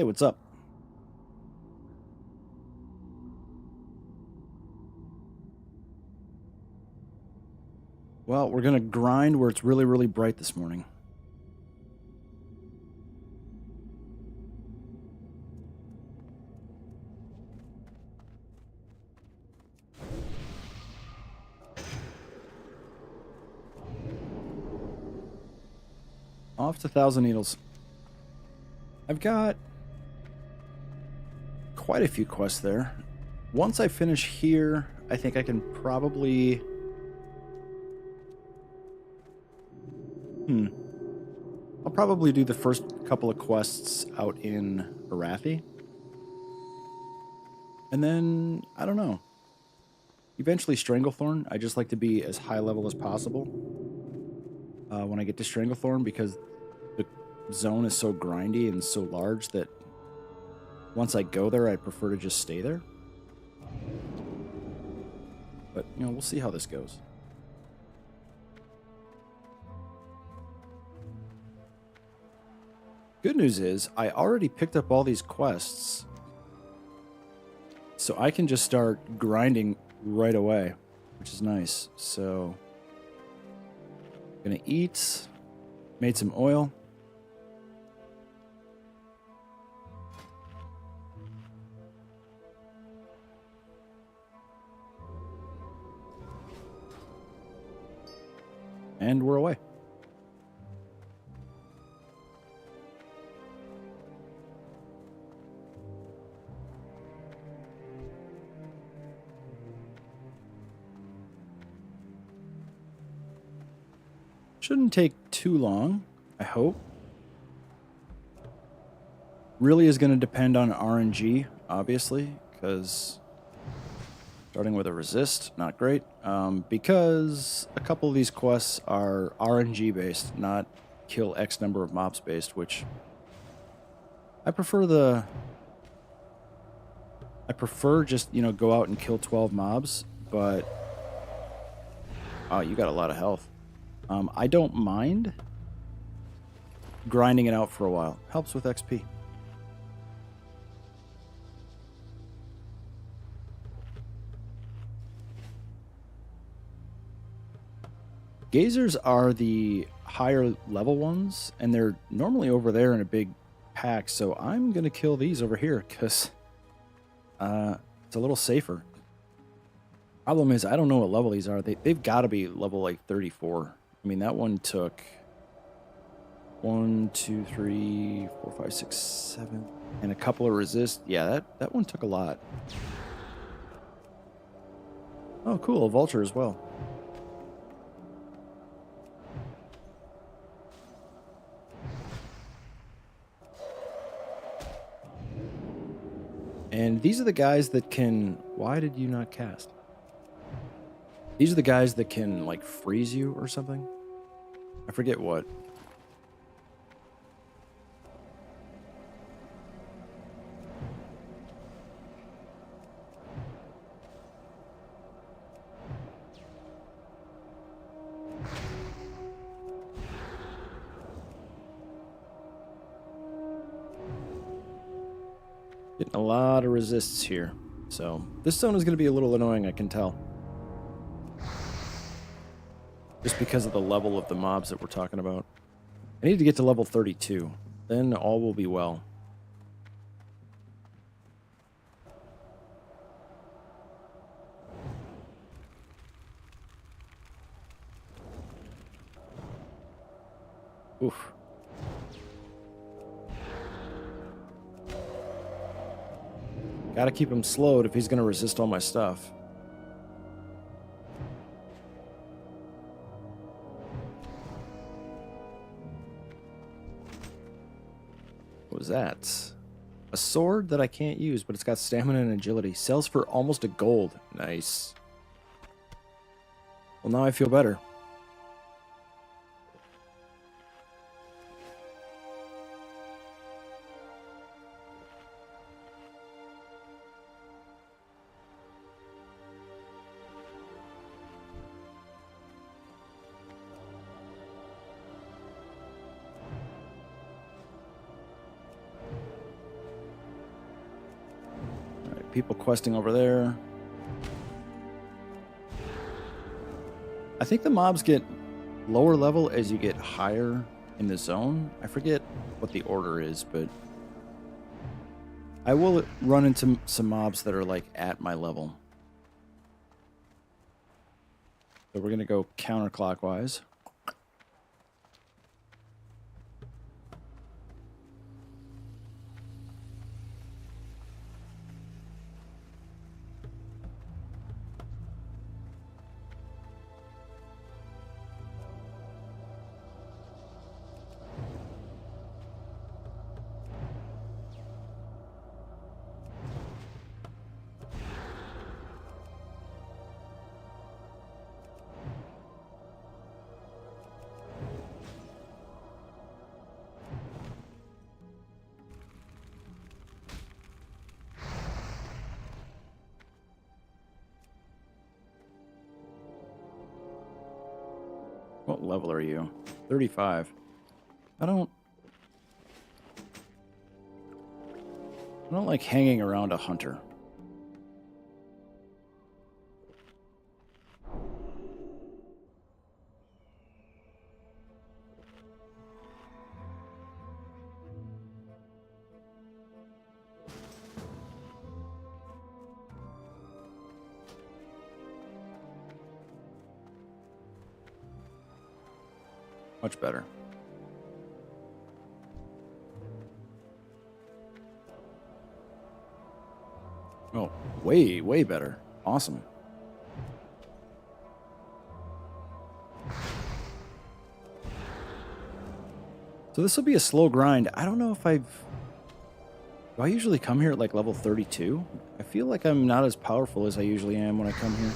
Hey, what's up? Well, we're gonna grind where it's really, really bright this morning. Off to Thousand Needles. I've got quite a few quests there. Once I finish here, I think I can probably... I'll probably do the first couple of quests out in Arathi. And then, I don't know. Eventually Stranglethorn. I just like to be as high level as possible when I get to Stranglethorn because the zone is so grindy and so large that once I go there, I prefer to just stay there. But, you know, we'll see how this goes. Good news is, I already picked up all these quests, so I can just start grinding right away, which is nice. So, gonna eat, made some oil. And we're away. Shouldn't take too long, I hope. Really is going to depend on RNG, obviously, because starting with a resist, not great. Because a couple of these quests are RNG based, not kill X number of mobs based, which I prefer just, you know, go out and kill 12 mobs, but you got a lot of health. I don't mind grinding it out for a while. Helps with XP. Gazers are the higher level ones, and they're normally over there in a big pack, so I'm going to kill these over here because it's a little safer. Problem is, I don't know what level these are. They've got to be level like 34. I mean, that one took 1, 2, 3, 4, 5, 6, 7, and a couple of resist. Yeah, that one took a lot. Oh, cool. A vulture as well. And these are the guys that can... Why did you not cast? These are the guys that can, like, freeze you or something? I forget what. Getting a lot of resists here. So, this zone is going to be a little annoying, I can tell. Just because of the level of the mobs that we're talking about. I need to get to level 32. Then all will be well. Oof. Gotta keep him slowed if he's gonna resist all my stuff. What was that? A sword that I can't use, but it's got stamina and agility. Sells for almost a gold. Nice. Well, now I feel better. people questing over there. I think the mobs get lower level as you get higher in the zone. I forget what the order is, but I will run into some mobs that are like at my level. So we're going to go counterclockwise. What level are you? 35. I don't like hanging around a hunter. Much better. Oh, way, way better. Awesome. So this will be a slow grind. I don't know if do I usually come here at like level 32? I feel like I'm not as powerful as I usually am when I come here.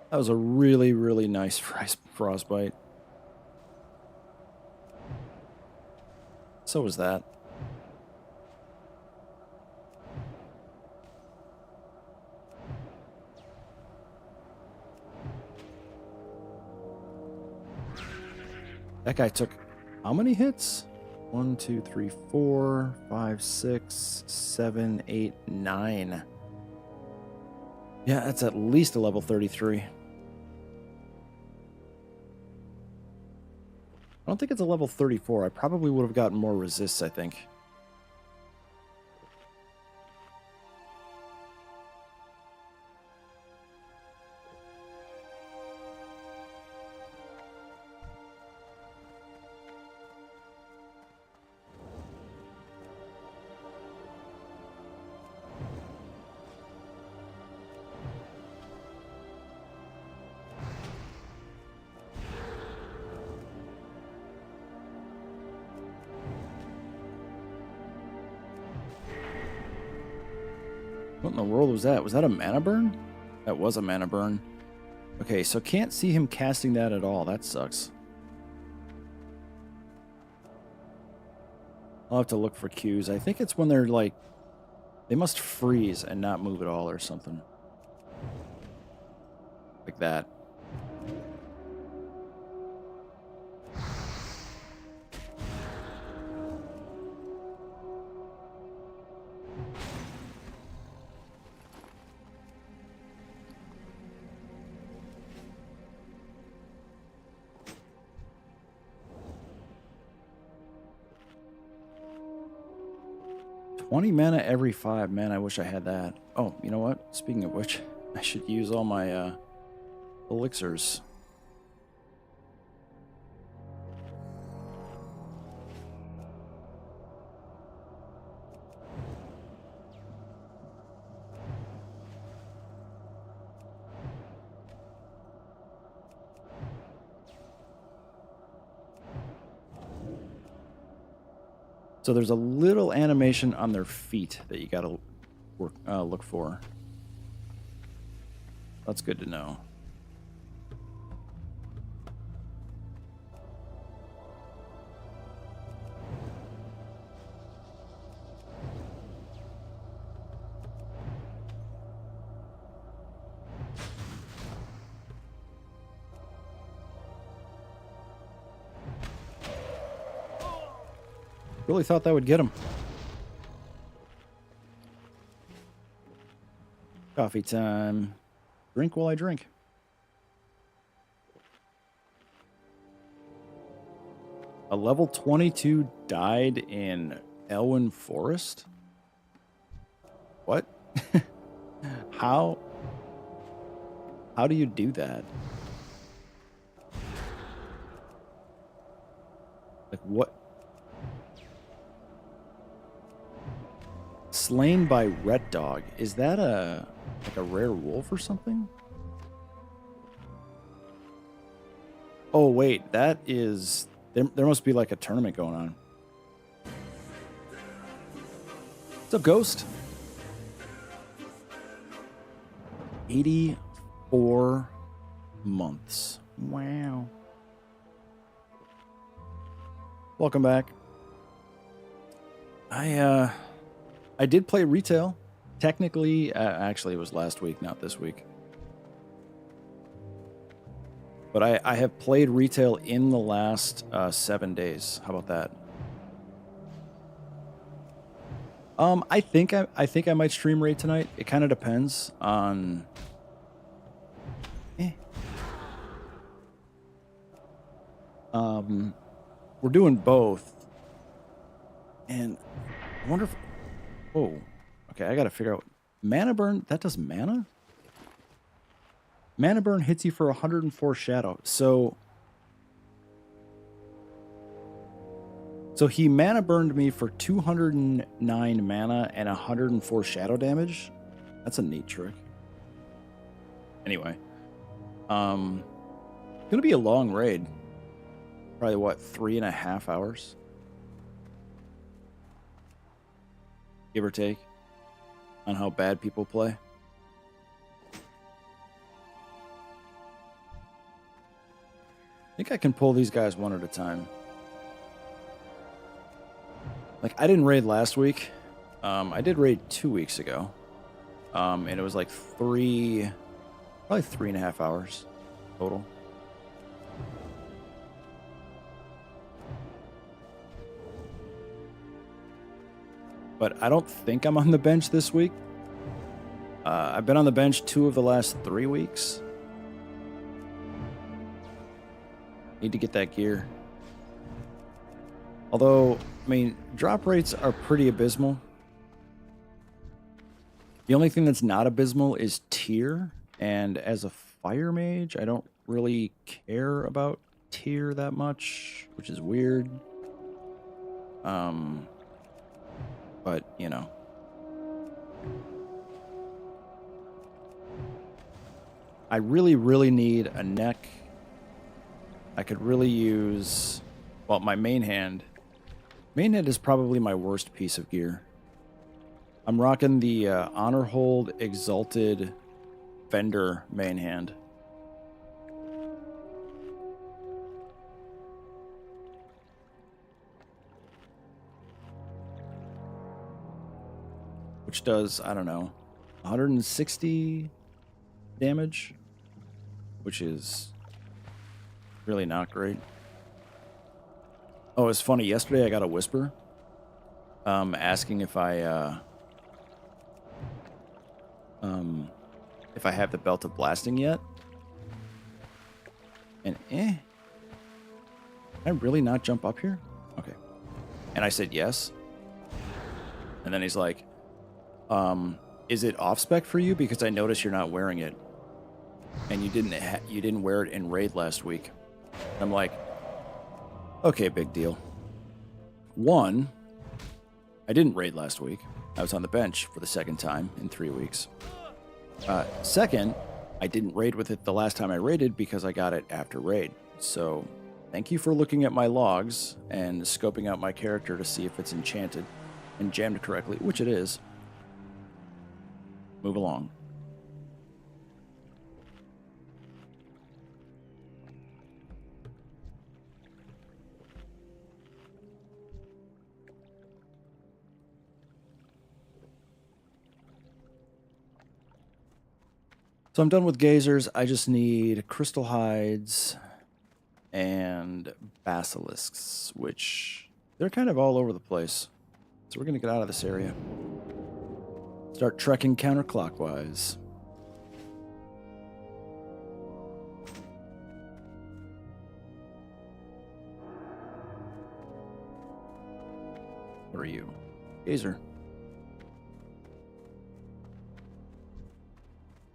That was a really, really nice frostbite. So was that. That guy took how many hits? 1, 2, 3, 4, 5, 6, 7, 8, 9. Yeah, that's at least a level 33. I don't think it's a level 34. I probably would have gotten more resists, I think. What in the world was that? Was that a mana burn? That was a mana burn. Okay, so can't see him casting that at all. That sucks. I'll have to look for cues. I think it's when they're like... They must freeze and not move at all or something. Like that. Mana every 5. Man, I wish I had that. Oh, you know what? Speaking of which, I should use all my elixirs. So there's a little animation on their feet that you gotta look for. That's good to know. Really thought that would get him. Coffee time. Drink while I drink. A level 22 died in Elwyn Forest? What? How do you do that? Like what? Slain by Ret Dog. Is that like a rare wolf or something? Oh wait, that is there must be like a tournament going on. What's up, Ghost? 84 months. Wow. Welcome back. I did play retail. Technically, actually, it was last week, not this week. But I have played retail in the last 7 days. How about that? I think I might stream raid tonight. It kind of depends on. We're doing both, and I wonder if. Oh, okay. I got to figure out mana burn. That does mana. Mana burn hits you for 104 shadow. So he mana burned me for 209 mana and 104 shadow damage. That's a neat trick. Anyway, gonna be a long raid. Probably what, 3.5 hours, give or take, on how bad people play. I think I can pull these guys one at a time. Like, I didn't raid last week. I did raid 2 weeks ago. And it was like probably 3.5 hours total. But I don't think I'm on the bench this week. I've been on the bench 2 of the last 3 weeks. Need to get that gear. Although, I mean, drop rates are pretty abysmal. The only thing that's not abysmal is tier. And as a fire mage, I don't really care about tier that much, which is weird. But, you know. I really, really need a neck. I could really use, well, my main hand. Main hand is probably my worst piece of gear. I'm rocking the Honor Hold Exalted Fender main hand. Which does, I don't know, 160 damage, which is really not great. Oh, it's funny. Yesterday I got a whisper asking if I have the Belt of Blasting yet. And can I really not jump up here? Okay. And I said yes. And then he's like, is it off spec for you? Because I noticed you're not wearing it, and you didn't wear it in raid last week. I'm like, okay, big deal. 1, I didn't raid last week. I was on the bench for the 2nd time in 3 weeks. 2nd, I didn't raid with it the last time I raided because I got it after raid. So thank you for looking at my logs and scoping out my character to see if it's enchanted and jammed correctly, which it is. Move along. So I'm done with gazers. I just need crystal hides and basilisks, which They're kind of all over the place. So we're going to get out of this area. Start trekking counterclockwise. What are you? Gazer.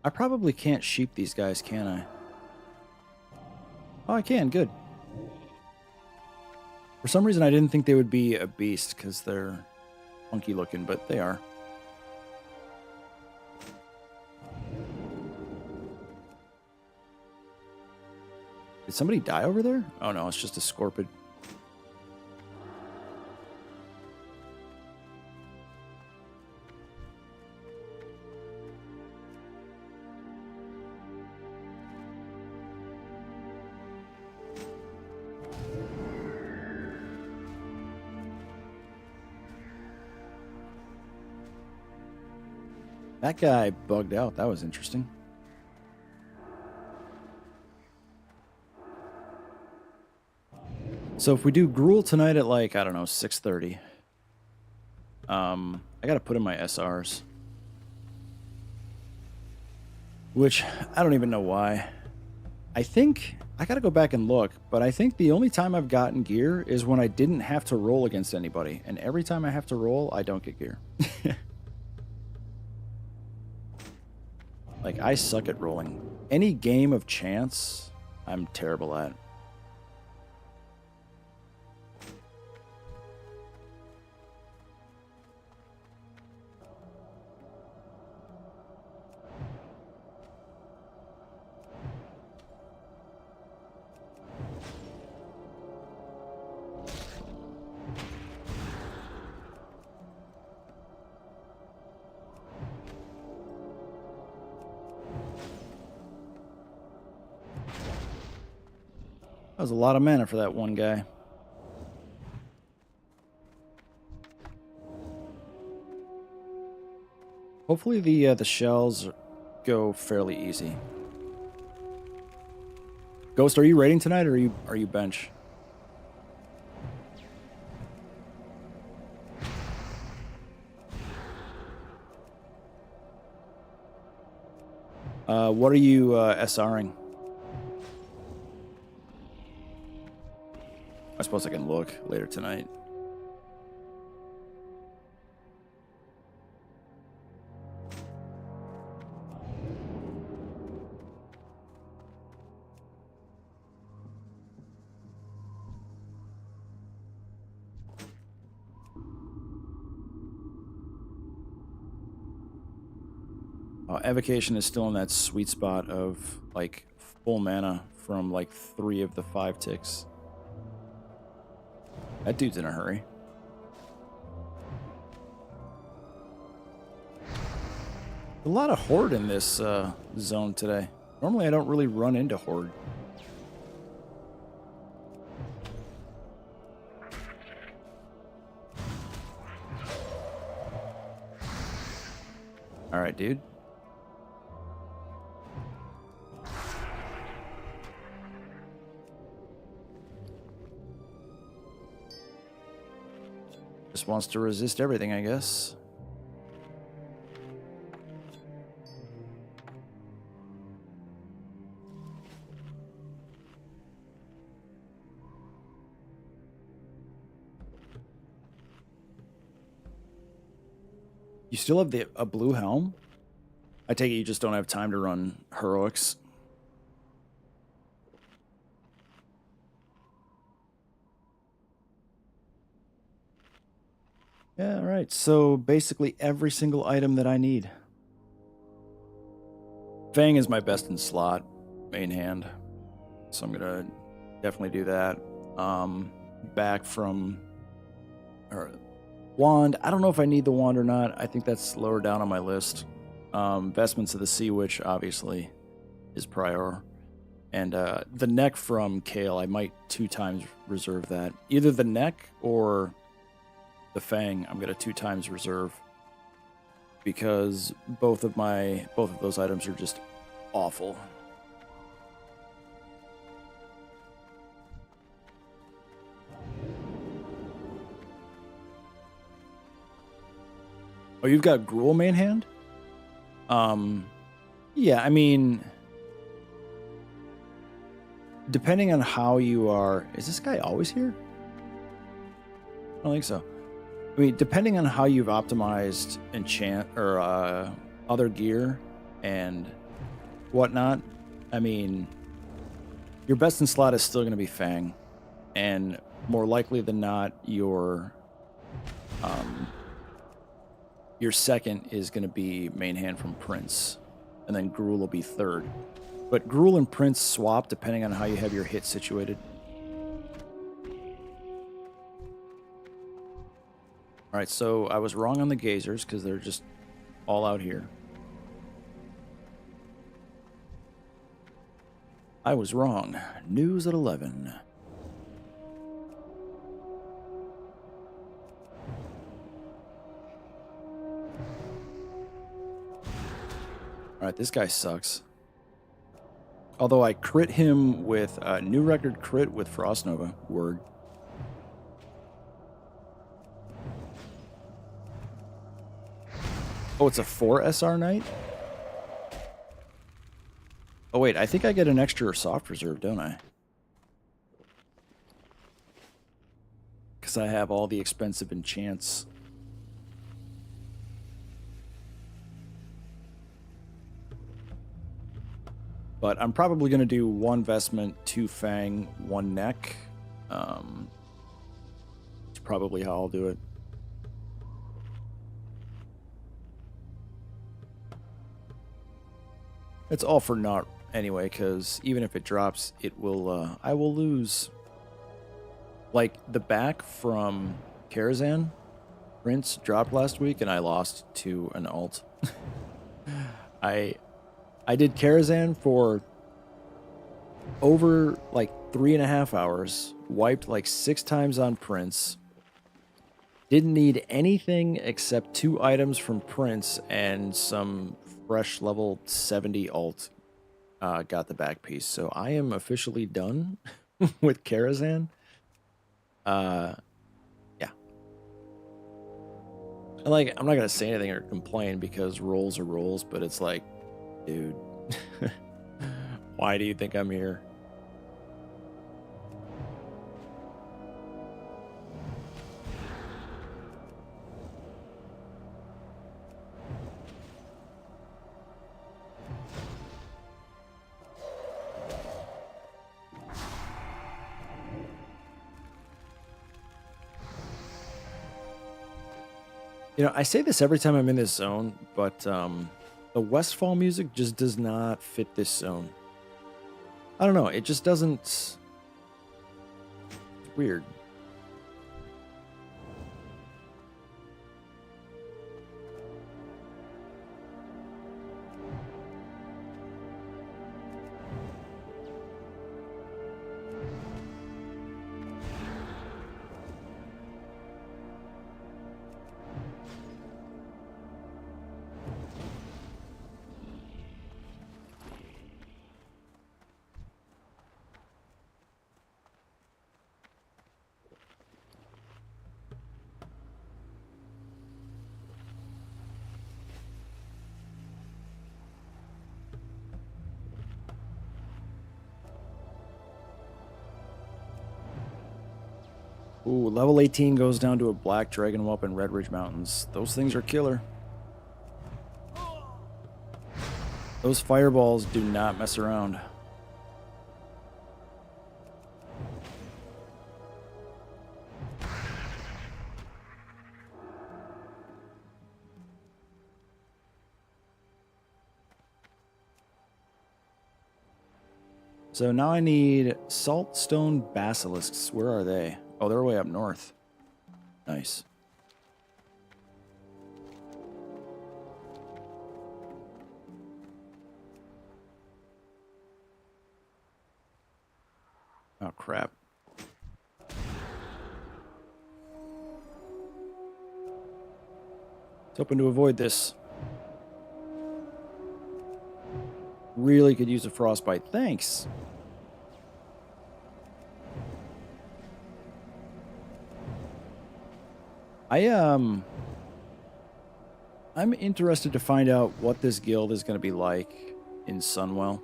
I probably can't sheep these guys, can I? Oh, I can. Good. For some reason, I didn't think they would be a beast because they're funky looking, but they are. Did somebody die over there? Oh no, it's just a scorpion. That guy bugged out. That was interesting. So if we do gruel tonight at like, I don't know, 6:30, I gotta put in my SRs. Which, I don't even know why. I think, I gotta go back and look, but I think the only time I've gotten gear is when I didn't have to roll against anybody. And every time I have to roll, I don't get gear. Like, I suck at rolling. Any game of chance, I'm terrible at. That was a lot of mana for that one guy. Hopefully the shells go fairly easy. Ghost, are you raiding tonight or are you bench? What are you SRing? I suppose I can look later tonight. Evocation is still in that sweet spot of like full mana from like 3 of the 5 ticks. That dude's in a hurry. A lot of horde in this zone today. Normally I don't really run into horde. All right, dude. Just wants to resist everything, I guess. You still have a blue helm? I take it you just don't have time to run heroics. Yeah, all right. So basically every single item that I need. Fang is my best in slot, main hand. So I'm gonna definitely do that. Back from wand. I don't know if I need the wand or not. I think that's lower down on my list. Vestments of the Sea Witch obviously is prior. And the neck from Kale, I might 2 times reserve that. Either the neck or the Fang, I'm gonna 2 times reserve because both of those items are just awful. Oh, you've got Gruul main hand? Yeah, I mean, depending on how you are... Is this guy always here? I don't think so. I mean, depending on how you've optimized enchant or other gear and whatnot, I mean, your best in slot is still going to be Fang, and more likely than not, your second is going to be main hand from Prince, and then Gruul will be third. But Gruul and Prince swap depending on how you have your hit situated. All right, so I was wrong on the Gazers because they're just all out here. I was wrong. News at 11. All right, this guy sucks. Although I crit him with a new record crit with Frost Nova. Word. Oh, it's a 4 SR Knight? Oh, wait, I think I get an extra soft reserve, don't I? Because I have all the expensive enchants. But I'm probably going to do 1 Vestment, 2 Fang, 1 Neck. It's probably how I'll do it. It's all for naught anyway, because even if it drops, it will. I will lose. Like the back from Karazhan, Prince dropped last week, and I lost to an alt. I did Karazhan for over like 3.5 hours. Wiped like 6 times on Prince. Didn't need anything except 2 items from Prince and some fresh level 70 alt. Got the back piece. So I am officially done with Karazhan. Yeah. And like, I'm not going to say anything or complain because rolls are rolls, but it's like, dude, why do you think I'm here? You know, I say this every time I'm in this zone, but the Westfall music just does not fit this zone. I don't know. It just doesn't... It's weird. Ooh, level 18 goes down to a black dragon whelp in Red Ridge Mountains. Those things are killer. Those fireballs do not mess around. So now I need saltstone basilisks. Where are they? Oh, they're way up north. Nice. Oh, crap. It's hoping to avoid this. Really could use a frostbite. Thanks. I'm interested to find out what this guild is going to be like in Sunwell.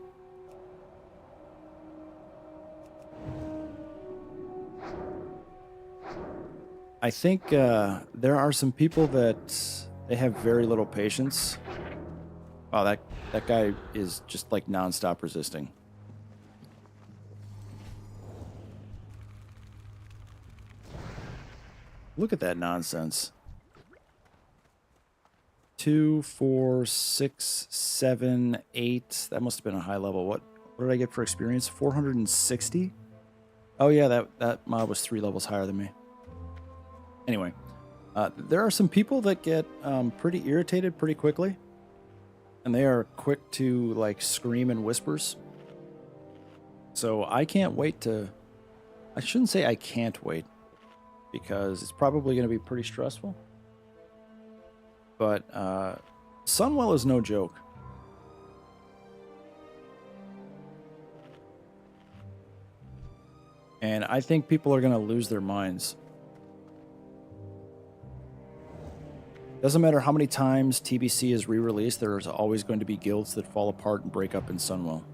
I think there are some people that they have very little patience. Wow, that guy is just like nonstop resisting. Look at that nonsense. 2, 4, 6, 7, 8. That must have been a high level. What did I get for experience? 460? Oh yeah, that mob was 3 levels higher than me. Anyway, there are some people that get pretty irritated pretty quickly. And they are quick to like scream in whispers. So I can't wait to... I shouldn't say I can't wait, because it's probably going to be pretty stressful. But Sunwell is no joke. And I think people are going to lose their minds. Doesn't matter how many times TBC is re-released, there's always going to be guilds that fall apart and break up in Sunwell.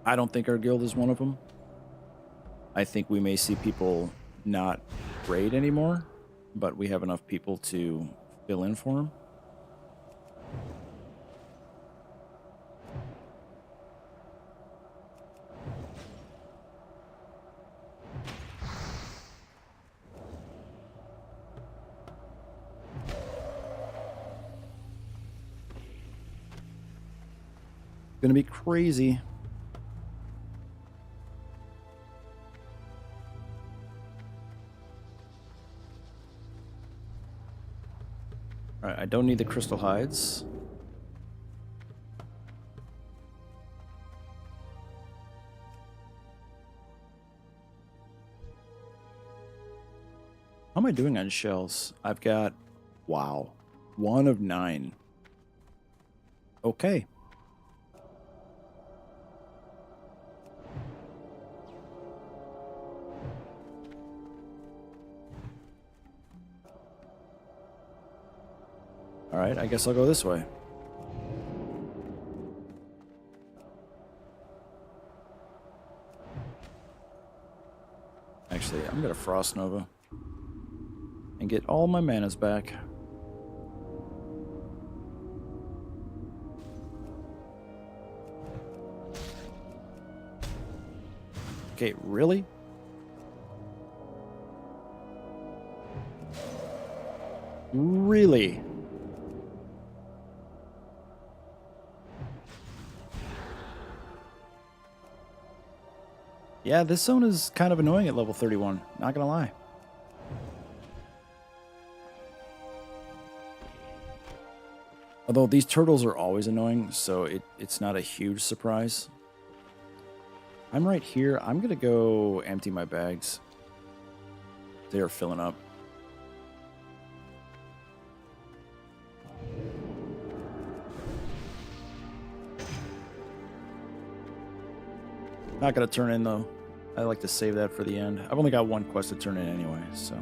I don't think our guild is one of them. I think we may see people not raid anymore, but we have enough people to fill in for them. Gonna be crazy. All right, I don't need the crystal hides. How am I doing on shells? I've got, wow, 1 of 9. Okay. All right, I guess I'll go this way. Actually, I'm gonna Frost Nova and get all my manas back. Okay, really? Really? Yeah, this zone is kind of annoying at level 31, not gonna lie. Although these turtles are always annoying, so it's not a huge surprise. I'm right here. I'm gonna go empty my bags. They are filling up. Not gonna turn in though. I like to save that for the end. I've only got 1 quest to turn in anyway, so.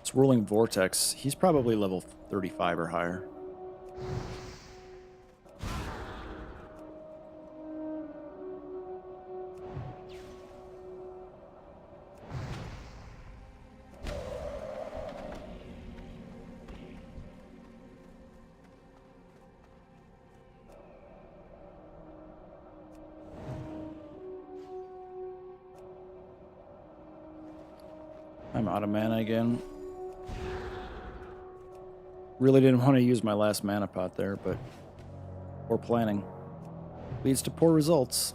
Swirling Vortex, he's probably level 35 or higher. I'm out of mana again. Really didn't want to use my last mana pot there, but poor planning leads to poor results.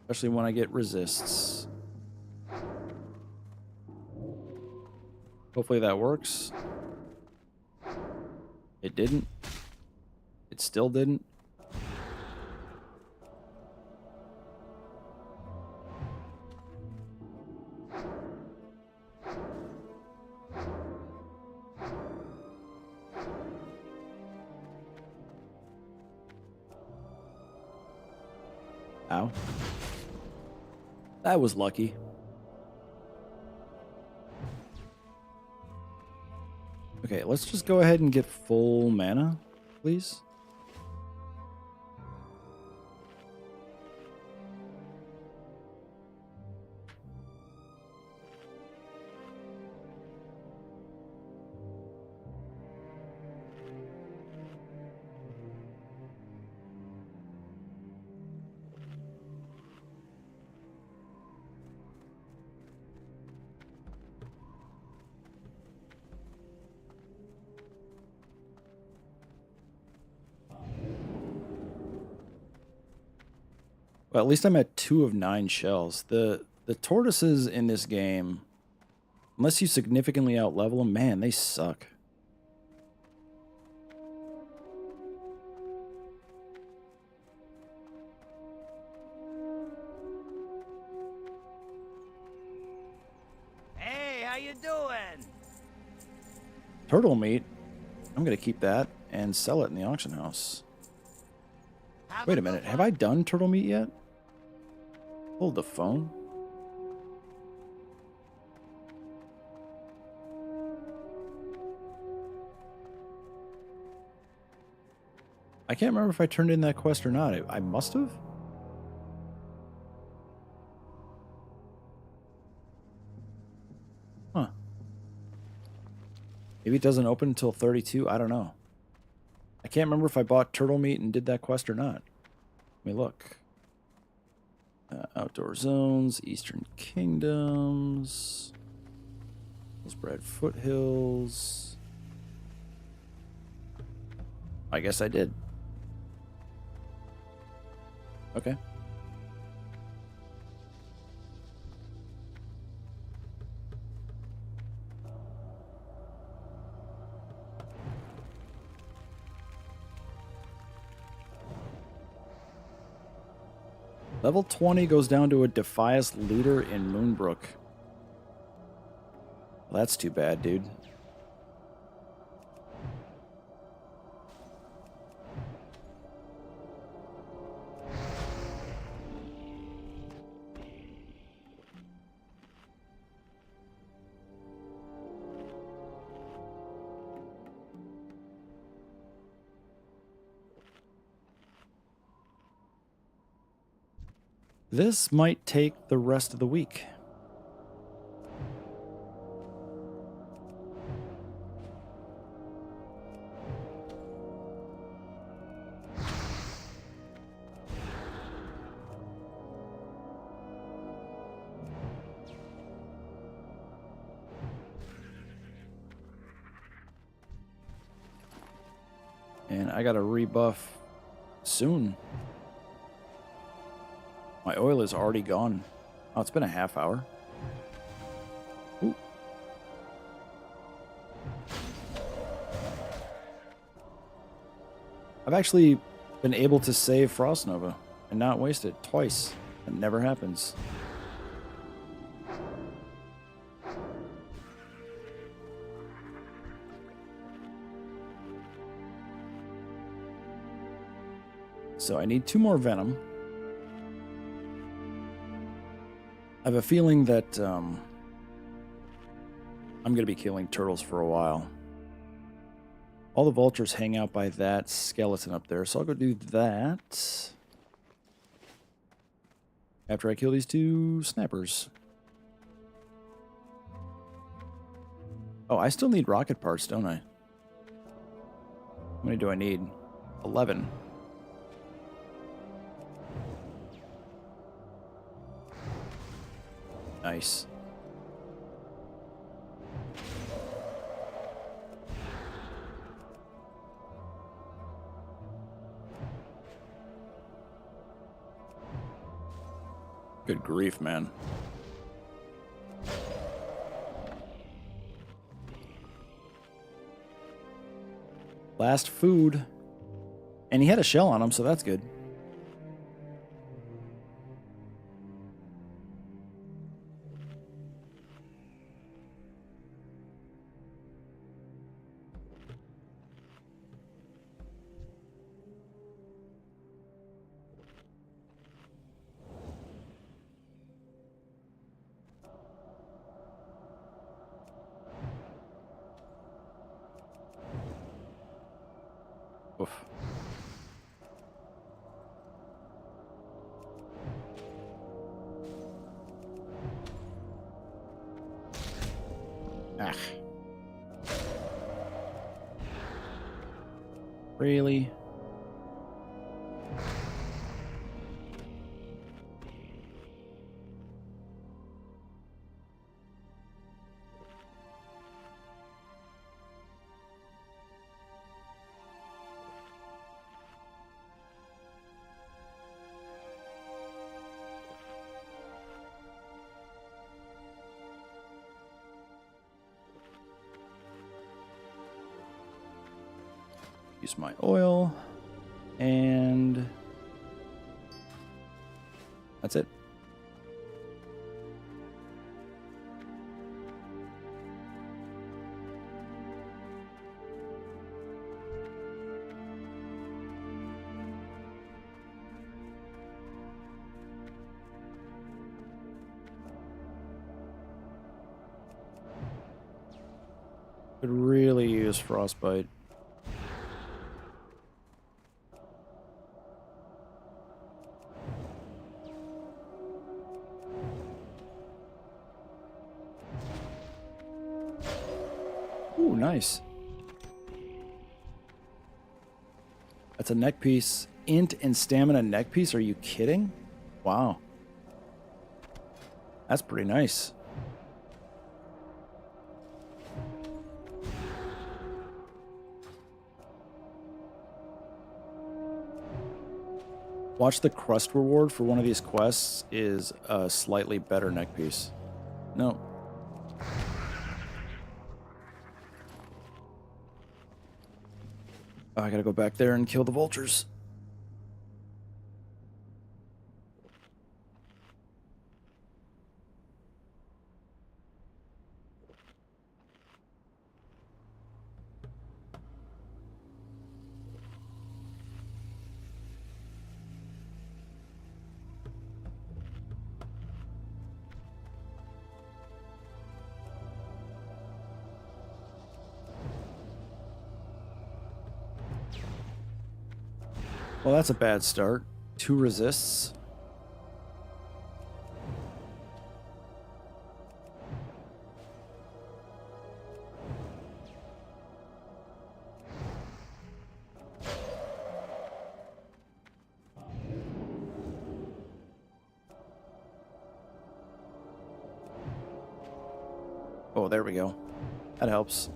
Especially when I get resists. Hopefully that works. It didn't. It still didn't. Ow. That was lucky. Okay, let's just go ahead and get full mana, please. Well, at least I'm at 2 of 9 shells. The tortoises in this game, unless you significantly outlevel them, man, they suck. Hey, how you doing? Turtle meat, I'm going to keep that and sell it in the auction house. Wait a minute, have I done turtle meat yet? Hold the phone. I can't remember if I turned in that quest or not. I must have? Huh. Maybe it doesn't open until 32. I don't know. I can't remember if I bought turtle meat and did that quest or not. Let me look. Outdoor zones, Eastern Kingdoms, Hillsbred Foothills. I guess I did. Okay. Level 20 goes down to a Defias Looter in Moonbrook. Well, that's too bad, dude. This might take the rest of the week. And I got a rebuff soon. My oil is already gone. Oh, it's been a half hour. Ooh. I've actually been able to save Frost Nova and not waste it twice. It never happens. So I need 2 more Venom. I have a feeling that I'm going to be killing turtles for a while. All the vultures hang out by that skeleton up there, so I'll go do that after I kill these 2 snappers. Oh, I still need rocket parts, don't I? How many do I need? 11. Nice. Good grief, man. Last food. And he had a shell on him, so that's good. Oof. Ah. Really? Use my oil, and that's it. Could really use frostbite. Ooh, nice. That's a neck piece. Int and stamina neck piece? Are you kidding? Wow. That's pretty nice. Watch the crust reward for one of these quests is a slightly better neck piece. No. Oh, I gotta go back there and kill the vultures. Well, that's a bad start. 2 resists. Oh, there we go. That helps.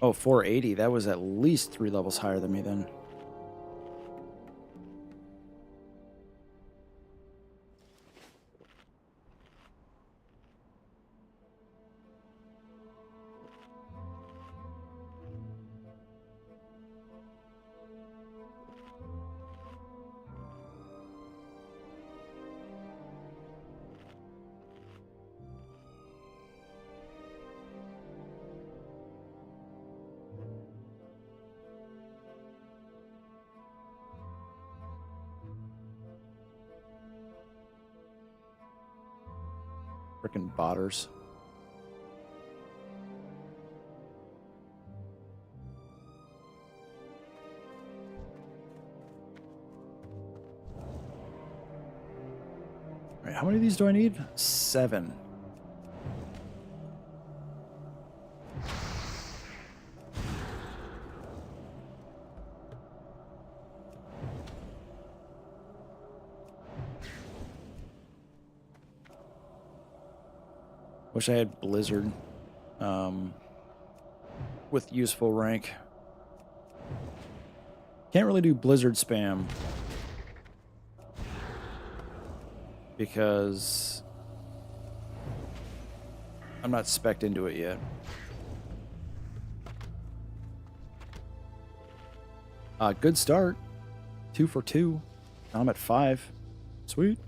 Oh, 480. That was at least 3 levels higher than me then. Frickin' botters. All right, how many of these do I need? 7. Wish I had Blizzard with useful rank. Can't really do Blizzard spam because I'm not spec'd into it yet. Good start. 2 for 2. Now I'm at 5. Sweet.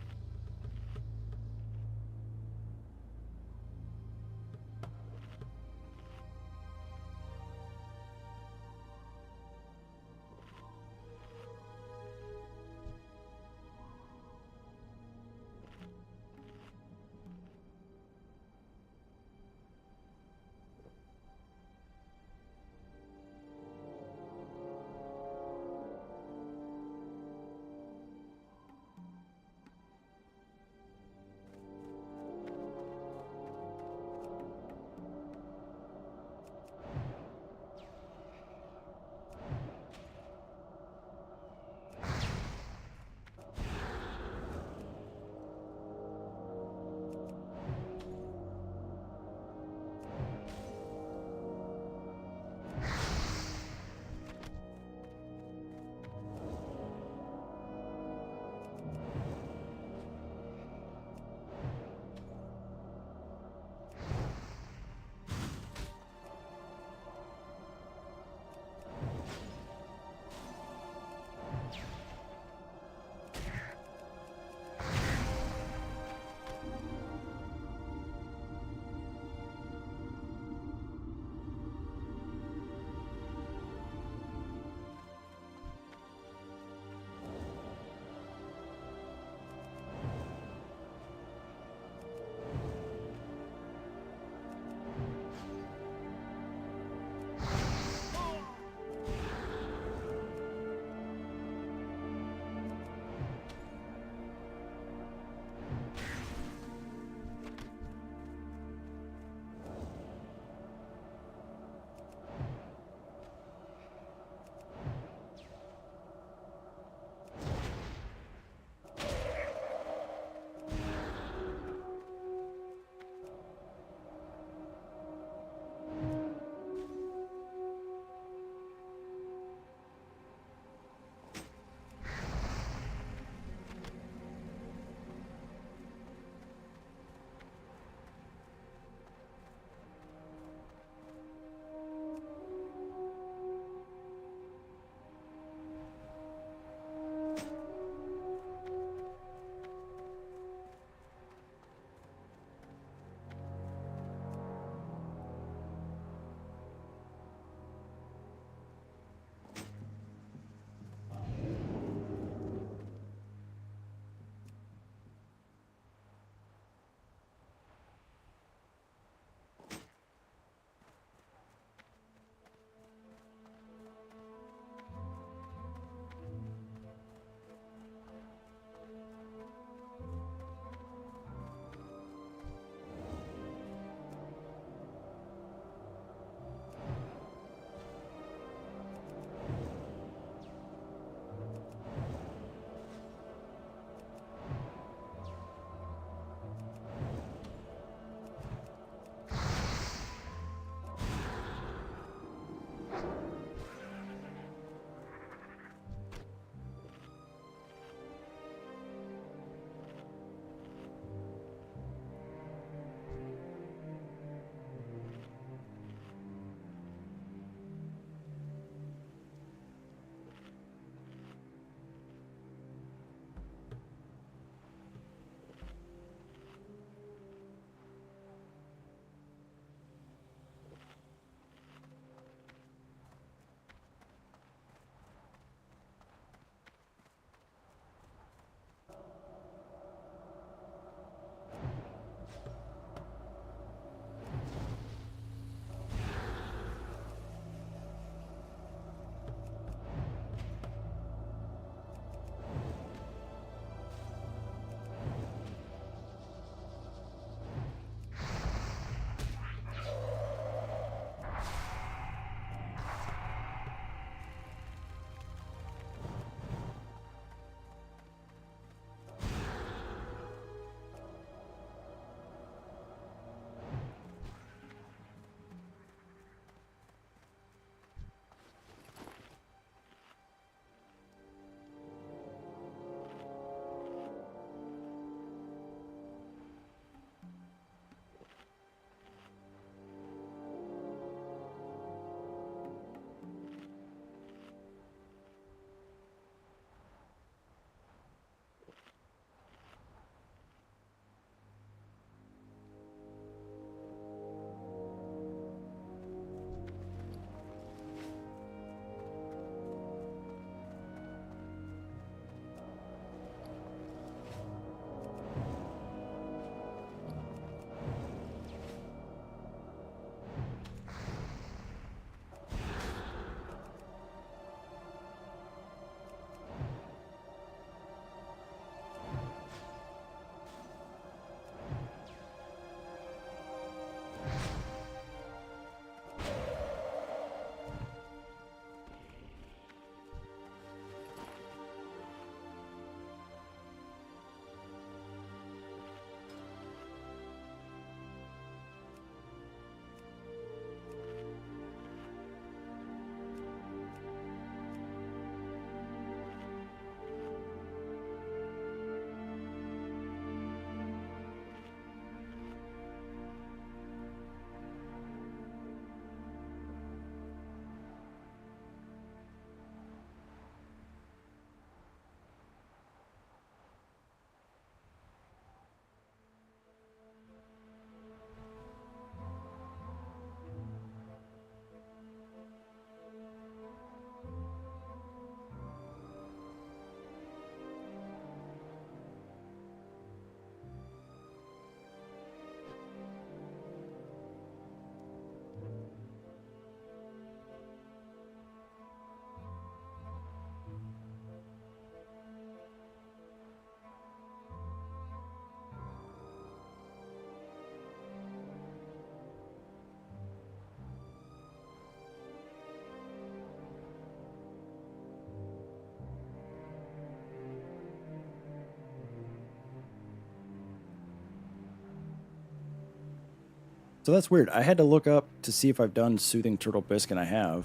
So that's weird. I had to look up to see if I've done Soothing Turtle Bisque, and I have.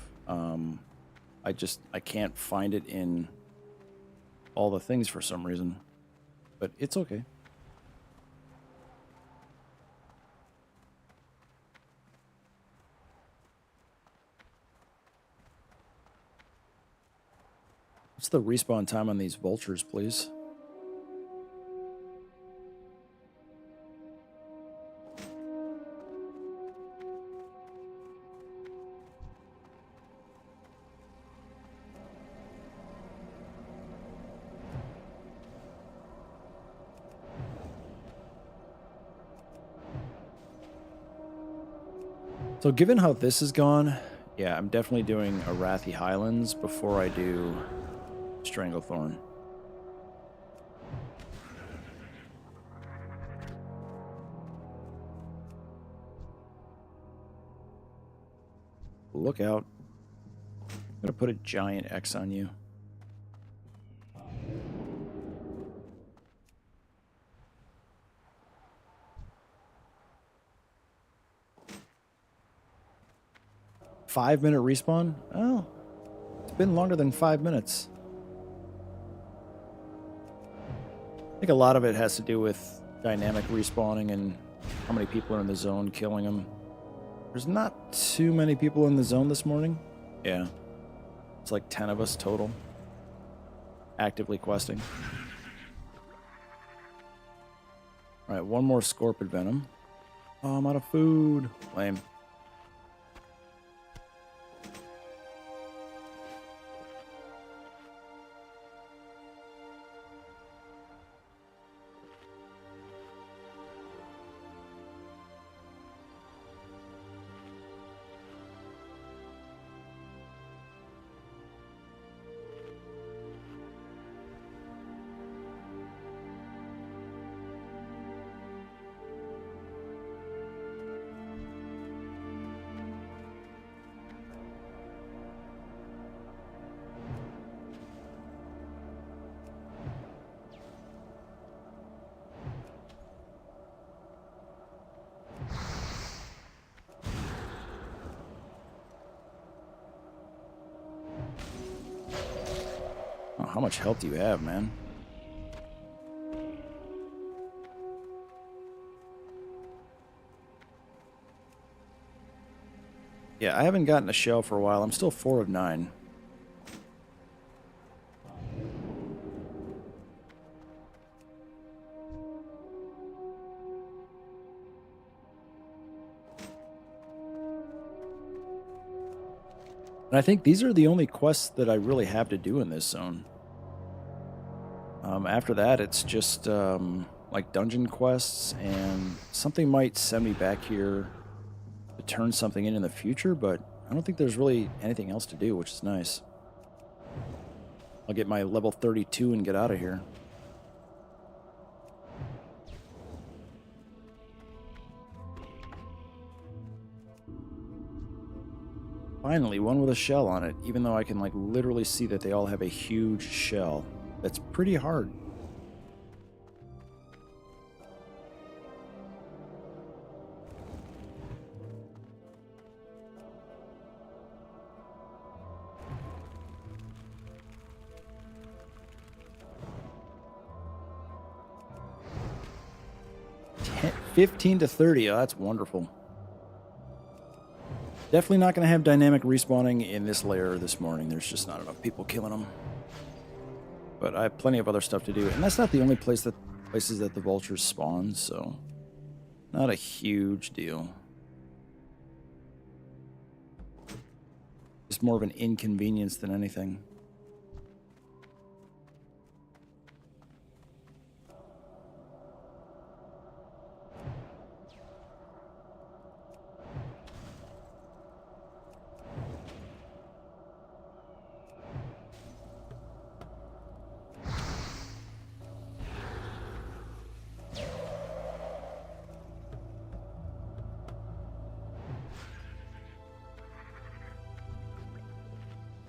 I can't find it in all the things for some reason. But it's okay. What's the respawn time on these vultures, please? So given how this is gone, yeah, I'm definitely doing Arathi Highlands before I do Stranglethorn. Look out. I'm going to put a giant X on you. Five-minute respawn? Oh, it's been longer than 5 minutes. I think a lot of it has to do with dynamic respawning and how many people are in the zone killing them. There's not too many people in the zone this morning. Yeah. It's like 10 of us total. Actively questing. Alright, one more Scorpid Venom. Oh, I'm out of food. Lame. Oh, how much health do you have, man? Yeah, I haven't gotten a shell for a while. I'm still 4 of 9. And I think these are the only quests that I really have to do in this zone. After that, it's just like dungeon quests, and something might send me back here to turn something in the future, but I don't think there's really anything else to do, which is nice. I'll get my level 32 and get out of here. Finally, one with a shell on it, even though I can like literally see that they all have a huge shell. That's pretty hard. Ten, 15 to 30, oh, that's wonderful. Definitely not going to have dynamic respawning in this layer this morning. There's just not enough people killing them. But I have plenty of other stuff to do. And that's not the only places that the vultures spawn, so not a huge deal. It's more of an inconvenience than anything.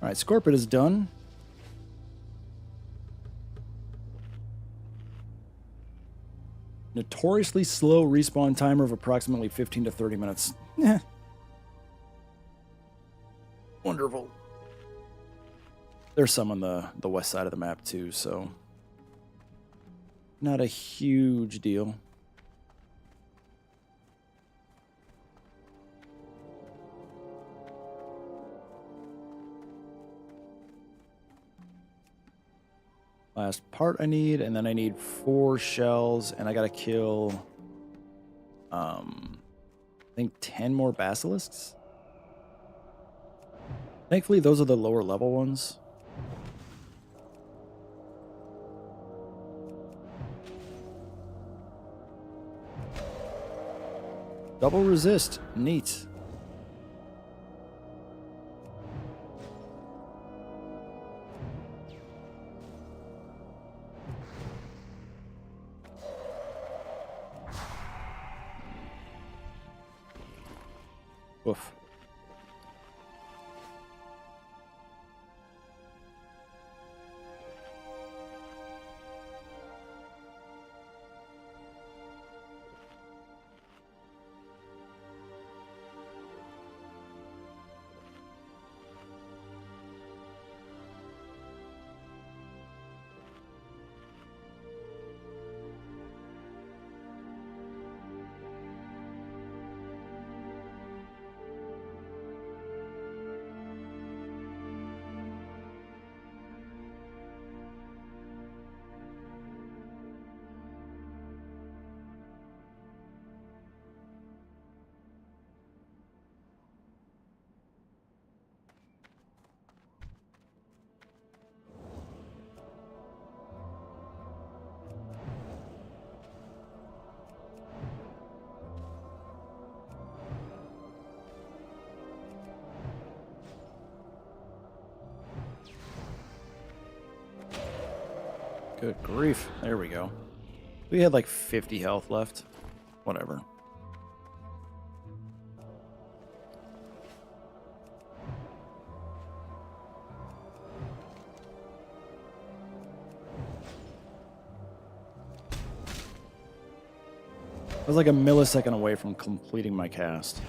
All right, Scorpid is done. Notoriously slow respawn timer of approximately 15 to 30 minutes. Yeah. Wonderful. There's some on the west side of the map too, so not a huge deal. Last part I need, and then I need 4 shells, and I gotta kill, I think 10 more basilisks. Thankfully, those are the lower level ones. Double resist, neat. Woof. Good grief. There we go. We had like 50 health left. Whatever. I was like a millisecond away from completing my cast.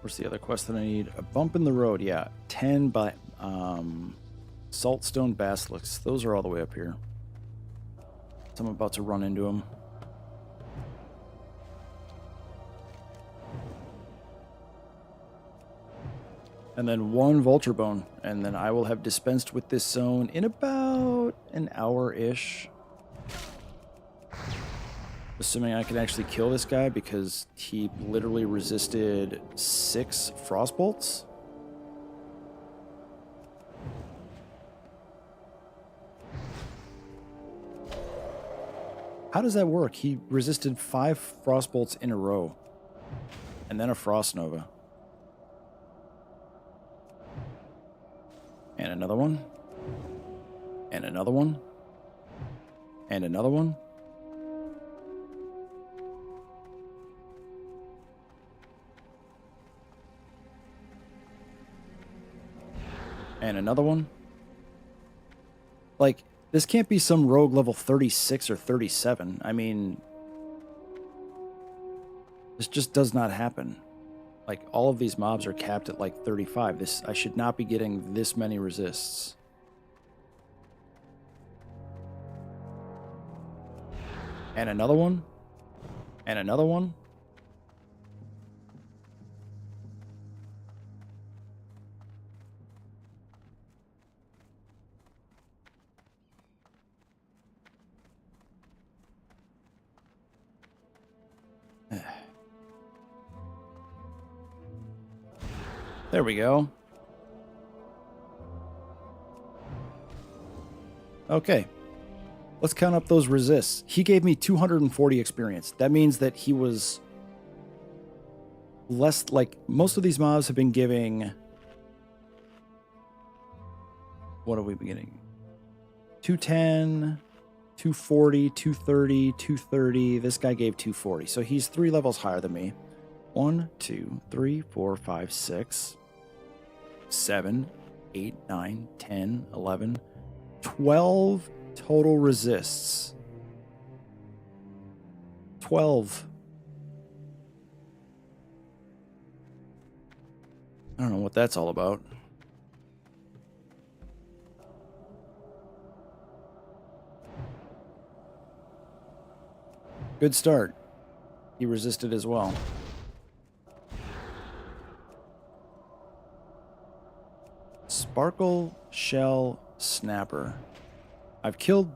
Where's the other quest that I need? A bump in the road, yeah. 10 by saltstone basilisks. Those are all the way up here. So I'm about to run into them. And then 1 vulture bone, and then I will have dispensed with this zone in about an hour-ish. Assuming I can actually kill this guy, because he literally resisted 6 frostbolts. How does that work? He resisted 5 frostbolts in a row. And then a frost nova. And another one. And another one. And another one. And another one. Like, this can't be some rogue level 36 or 37. I mean, this just does not happen. Like, all of these mobs are capped at like 35. I should not be getting this many resists. And another one. And another one. There we go. Okay. Let's count up those resists. He gave me 240 experience. That means that he was less, like, most of these mobs have been giving... What are we beginning? 210, 240, 230, 230. This guy gave 240. So he's 3 levels higher than me. 1, 2, 3, 4, 5, 6, 7, 8, 9, 10, 11, 12 total resists. 12. I don't know what that's all about. Good start. He resisted as well. Sparkle Shell Snapper. I've killed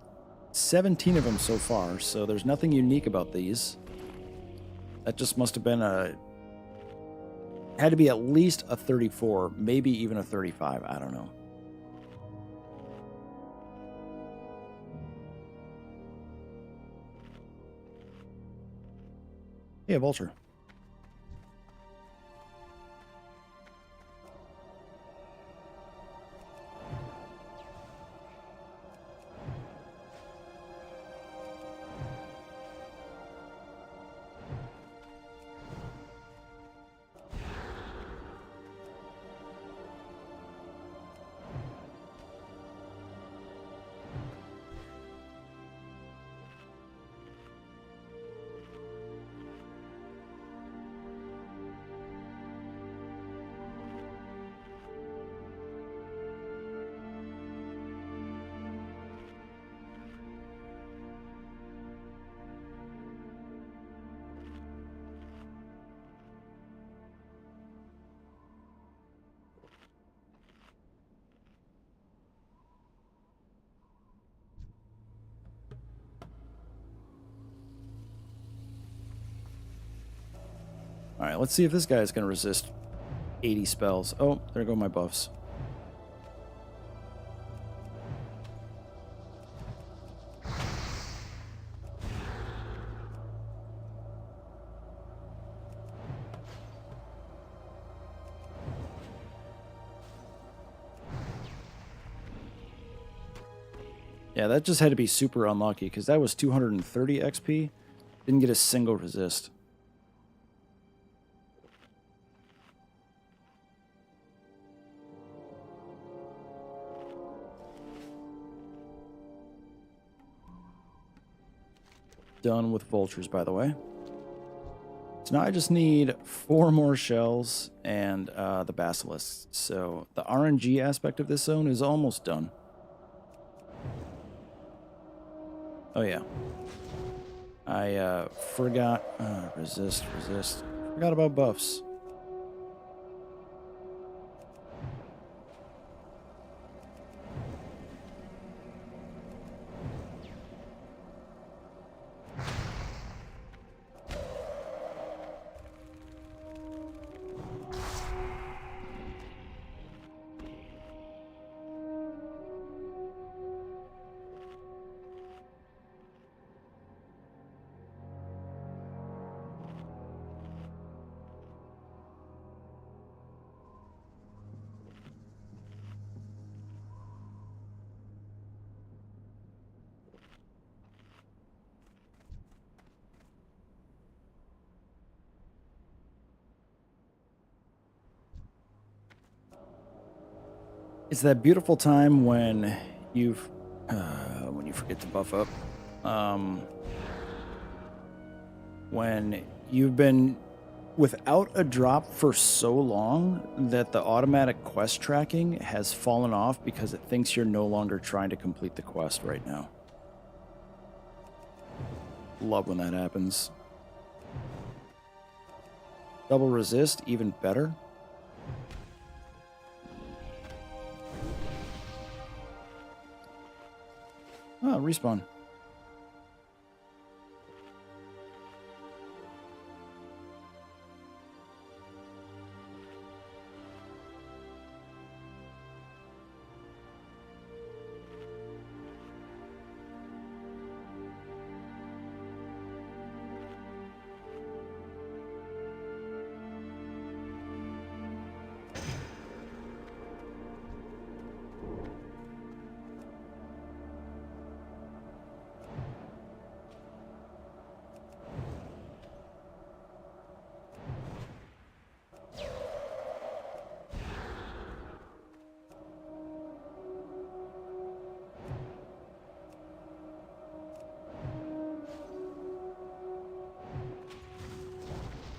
17 of them so far, so there's nothing unique about these. That just must have been a... Had to be at least a 34, maybe even a 35. I don't know. Yeah, Vulture. All right, let's see if this guy is going to resist 80 spells. Oh, there go my buffs. Yeah, that just had to be super unlucky because that was 230 XP. Didn't get a single resist. Done with vultures, by the way. So now I just need 4 more shells and the basilisks. So the RNG aspect of this zone is almost done. Oh yeah. I forgot... resist. Forgot about buffs. It's that beautiful time when you forget to buff up. When you've been without a drop for so long that the automatic quest tracking has fallen off because it thinks you're no longer trying to complete the quest right now. Love when that happens. Double resist, even better. Oh, respawn.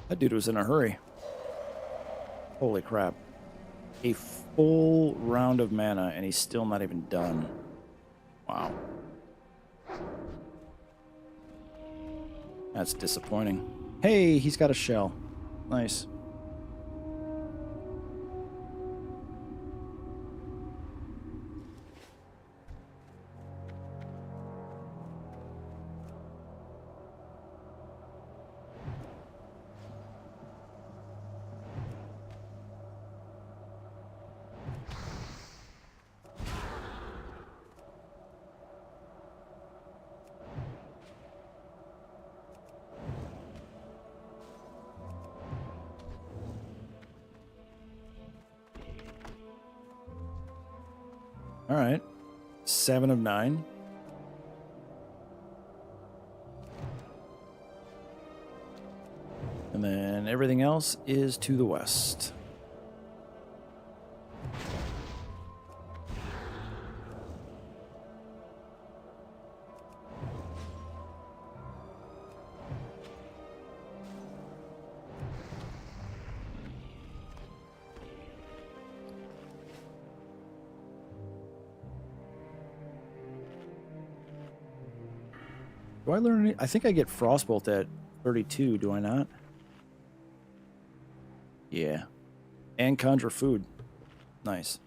That dude was in a hurry. Holy crap. A full round of mana, and he's still not even done. Wow. That's disappointing. Hey, he's got a shell. Nice. All right. 7 of 9. And then everything else is to the west. Do I learn any? I think I get Frostbolt at 32, do I not? Yeah. And Conjure Food. Nice.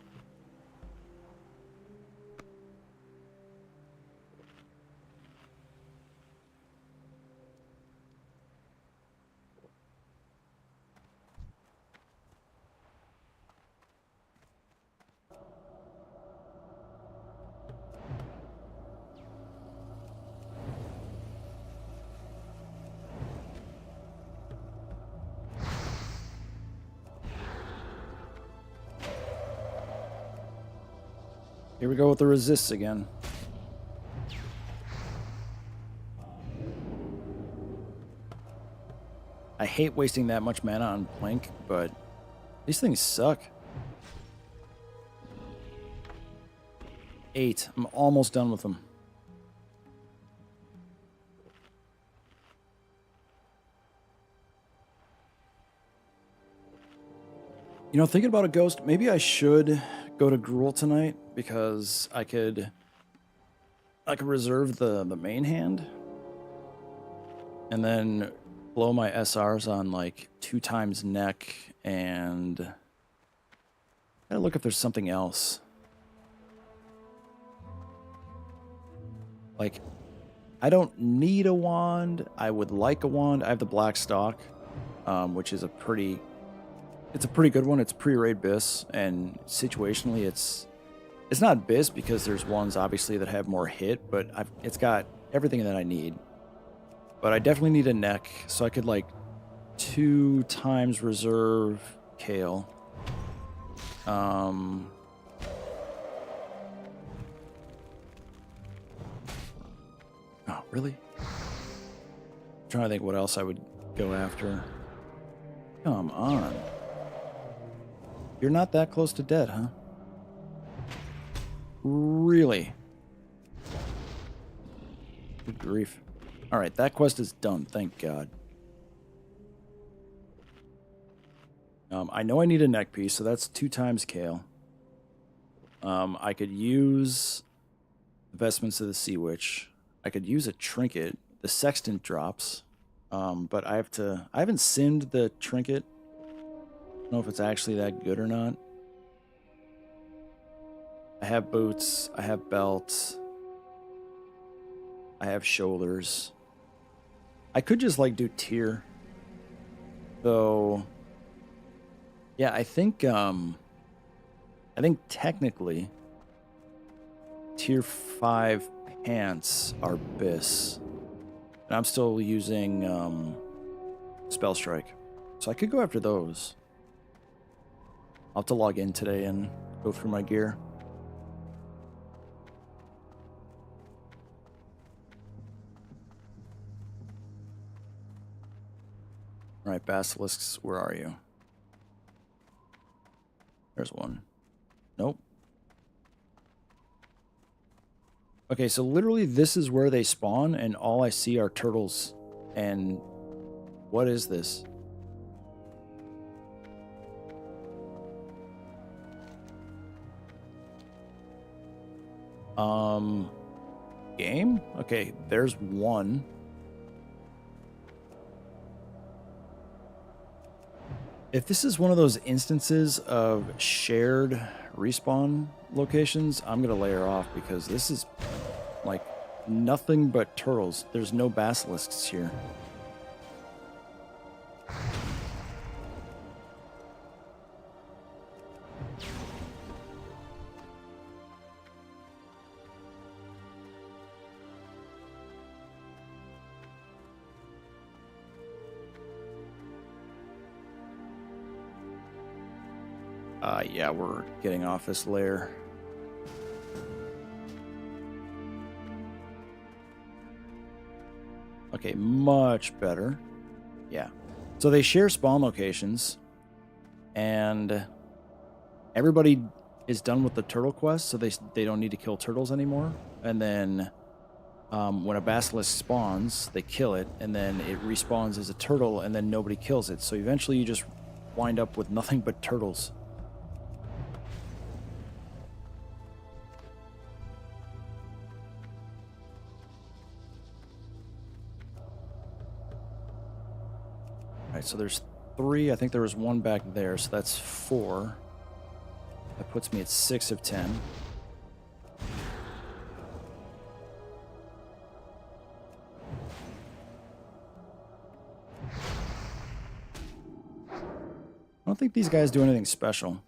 Here we go with the resists again. I hate wasting that much mana on Blink, but these things suck. 8. I'm almost done with them. You know, thinking about a ghost, maybe I should go to Gruul tonight because I could reserve the main hand and then blow my SRs on like 2 times neck, and gotta look if there's something else. Like, I don't need a wand. I would like a wand. I have the Black Stalk, which is a pretty good one. It's pre-raid Biss, and situationally it's not Biss because there's ones obviously that have more hit, but it's got everything that I need. But I definitely need a neck, so I could like 2 times reserve Kale. Oh, really? I'm trying to think what else I would go after. Come on. You're not that close to dead, huh? Really? Good grief. Alright, that quest is done, thank God. I know I need a neck piece, so that's 2 times Kale. I could use the Vestments of the Sea Witch. I could use a trinket. The Sextant drops. But I haven't sinned the trinket. I don't know if it's actually that good or not. I have boots. I have belts. I have shoulders. I could just like do tier. So yeah, I think technically tier 5 pants are Biss. And I'm still using Spell Strike. So I could go after those. I'll have to log in today and go through my gear. All right, basilisks, where are you? There's one. Nope. Okay, so literally this is where they spawn, and all I see are turtles. And what is this? Um, game? Okay, there's one. If this is one of those instances of shared respawn locations, I'm going to layer off because this is like nothing but turtles. There's no basilisks here. Yeah, we're getting off this layer. Okay, much better. Yeah. So they share spawn locations, and everybody is done with the turtle quest, so they don't need to kill turtles anymore. And then when a basilisk spawns, they kill it, and then it respawns as a turtle, and then nobody kills it. So eventually you just wind up with nothing but turtles. All right, so there's 3. I think there was 1 back there, so that's 4. That puts me at 6 of 10. I don't think these guys do anything special.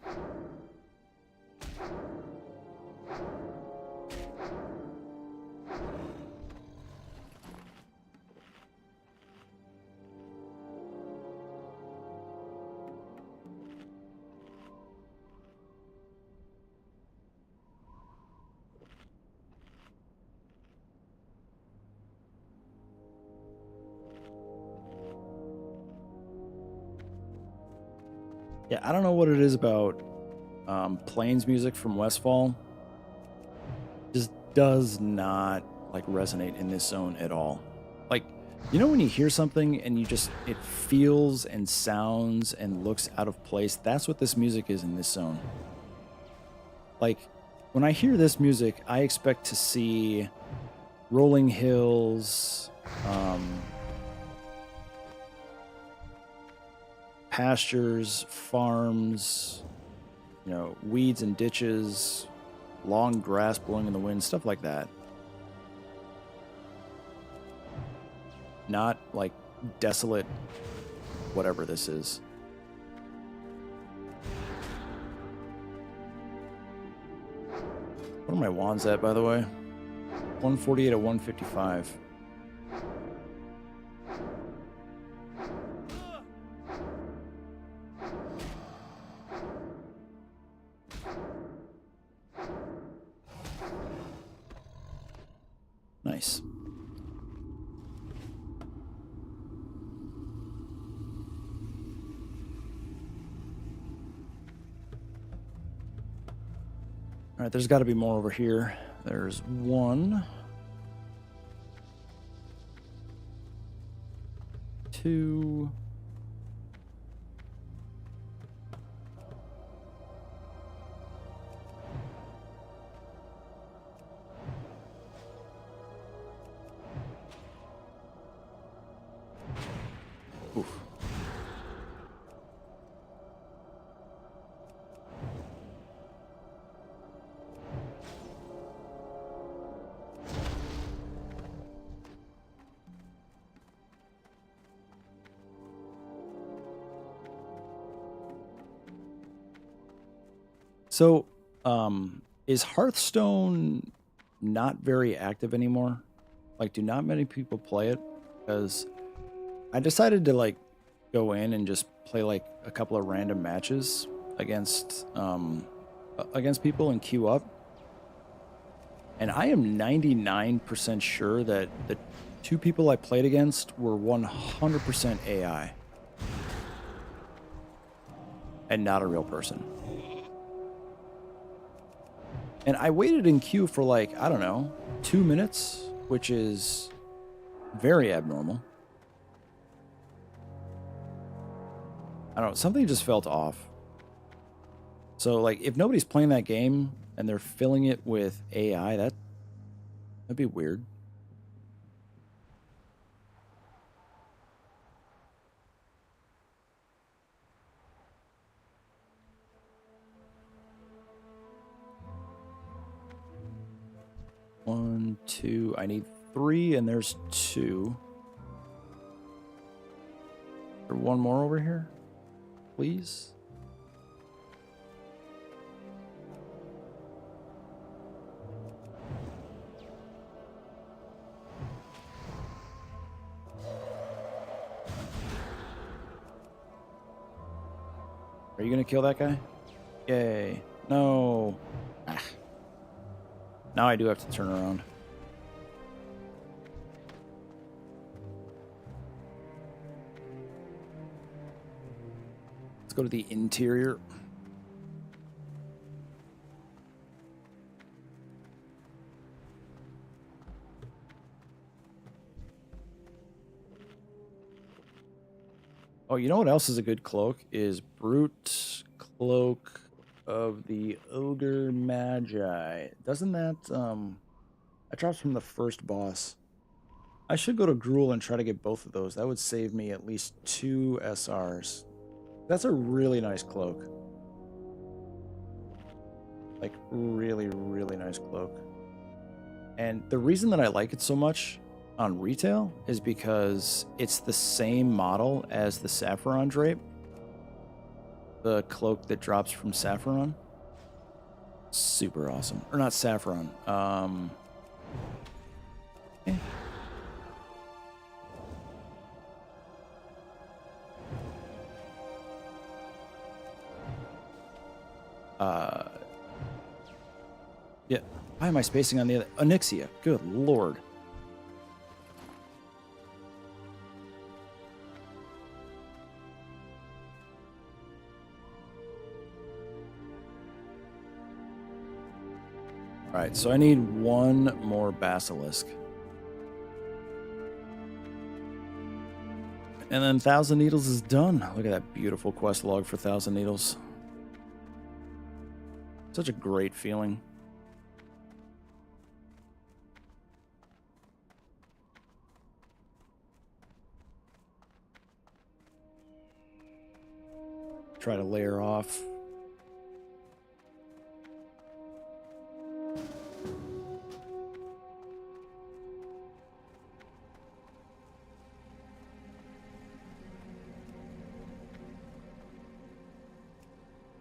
Yeah, I don't know what it is about Plains music from Westfall. Just does not like resonate in this zone at all. Like, you know when you hear something and it feels and sounds and looks out of place? That's what this music is in this zone. Like, when I hear this music, I expect to see rolling hills, pastures, farms, you know, weeds and ditches, long grass blowing in the wind, stuff like that. Not like desolate, whatever this is. What are my wands at, by the way? 148 at 155. Nice. All right, there's got to be more over here. There's 1, 2. Oof. So, is Hearthstone not very active anymore? Like, do not many people play it? Because I decided to like go in and just play like a couple of random matches against people and queue up. And I am 99% sure that the 2 people I played against were 100% AI and not a real person. And I waited in queue for like, I don't know, 2 minutes, which is very abnormal. I don't know, something just felt off. So like, if nobody's playing that game and they're filling it with AI. That'd be weird. One, two. I need 3, and there's 2. Is there one more over here, please? Are you gonna kill that guy? Yay. No. Ah. Now I do have to turn around. Let's go to the interior. Oh, you know what else is a good cloak? Is Brute Cloak of the Ogre Magi. Doesn't that, that drops from the first boss. I should go to Gruul and try to get both of those. That would save me at least 2 SRs. That's a really nice cloak. Like, really, really nice cloak. And the reason that I like it so much on retail is because it's the same model as the Saffron drape. The cloak that drops from Saffron. Super awesome. Or not Saffron. Eh. Yeah. Why am I spacing on the other? Onyxia. Good lord. Alright, so I need 1 more basilisk. And then 1,000 Needles is done. Look at that beautiful quest log for 1,000 Needles. Such a great feeling. Try to layer off.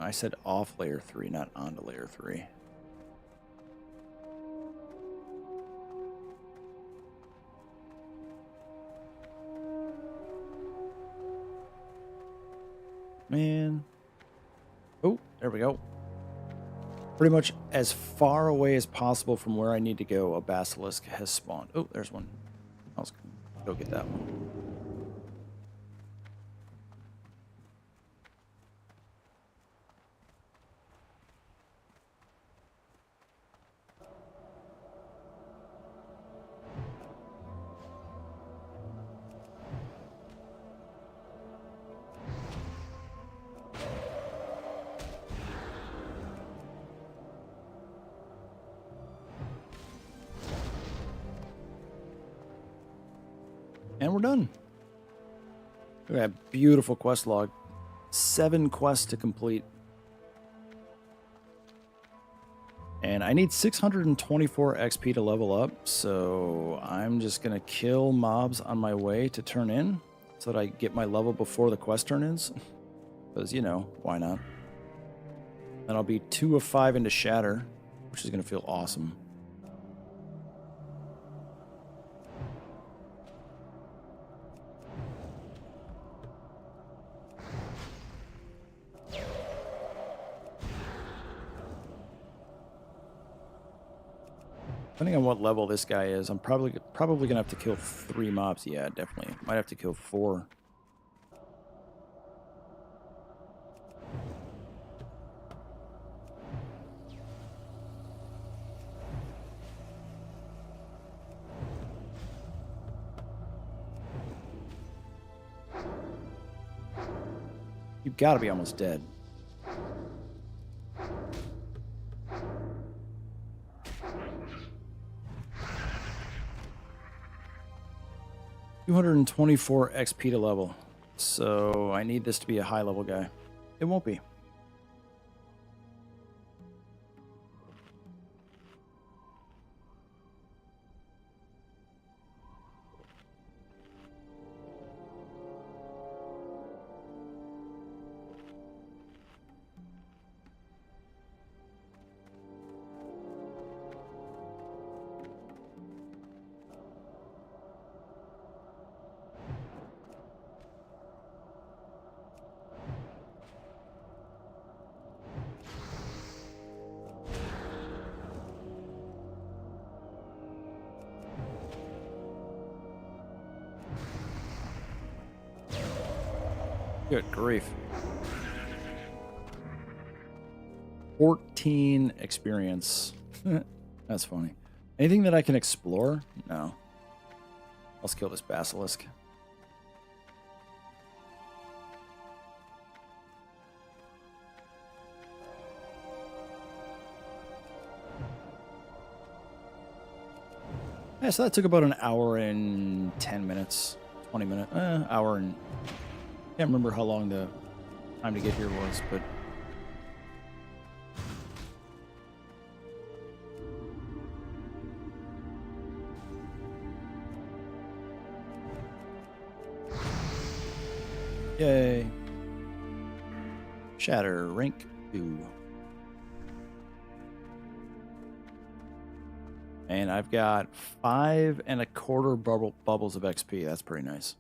I said off layer 3, not onto layer 3. Man. Oh, there we go. Pretty much as far away as possible from where I need to go, a basilisk has spawned. Oh, there's one. I'll go get that one. And we're done. Look at that beautiful quest log. 7 quests to complete. And I need 624 XP to level up, so I'm just going to kill mobs on my way to turn in so that I get my level before the quest turn-ins. Because, you know, why not? Then I'll be 2 of 5 into Shatter, which is going to feel awesome. Depending on what level this guy is, I'm probably gonna have to kill 3 mobs. Yeah, definitely. Might have to kill 4. You've got to be almost dead. 224 XP to level. So I need this to be a high level guy. It won't be. Good grief. 14 experience. That's funny. Anything that I can explore? No. Let's kill this basilisk. Yeah, so that took about an hour and 10 minutes. 20 minutes. Hour and... Can't remember how long the time to get here was, but... Yay. Shatter, rank 2. And I've got 5 1/4 bubbles of XP. That's pretty nice.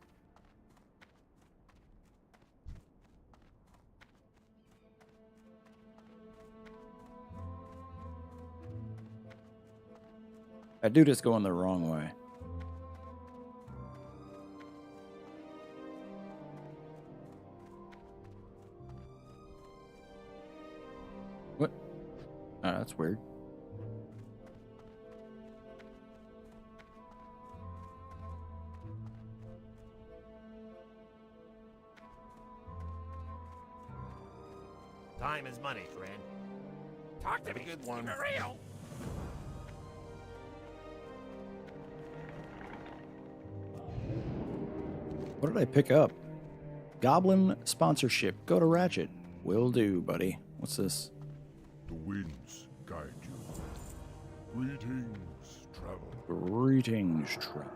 That dude is going the wrong way. What? Oh, that's weird. Time is money, friend. Talk to me. Good one. For real. What did I pick up? Goblin sponsorship. Go to Ratchet. Will do, buddy. What's this? The winds guide you. Greetings, travel. Greetings, travel.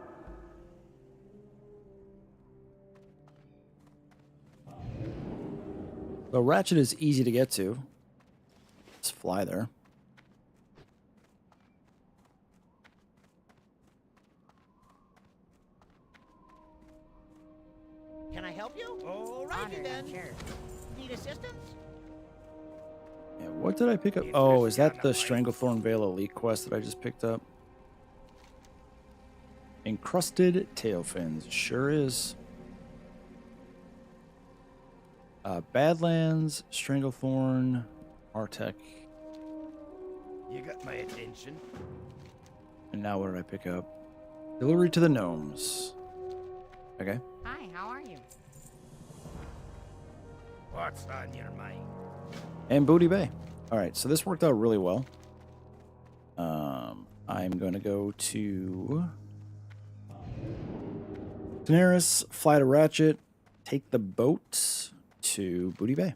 So Ratchet is easy to get to. Let's fly there. Can I help you? Alrighty then. Need assistance? Yeah, what did I pick up? Oh, is that the Stranglethorn Vale Elite quest that I just picked up? Encrusted tail fins. Sure is. Badlands, Stranglethorn, Artec. You got my attention. And now what did I pick up? Delivery to the gnomes. Okay. Hi, how are you? What's on your mind? And Booty Bay. All right, so this worked out really well. I'm going to go to Daenerys, fly to Ratchet, take the boat to Booty Bay.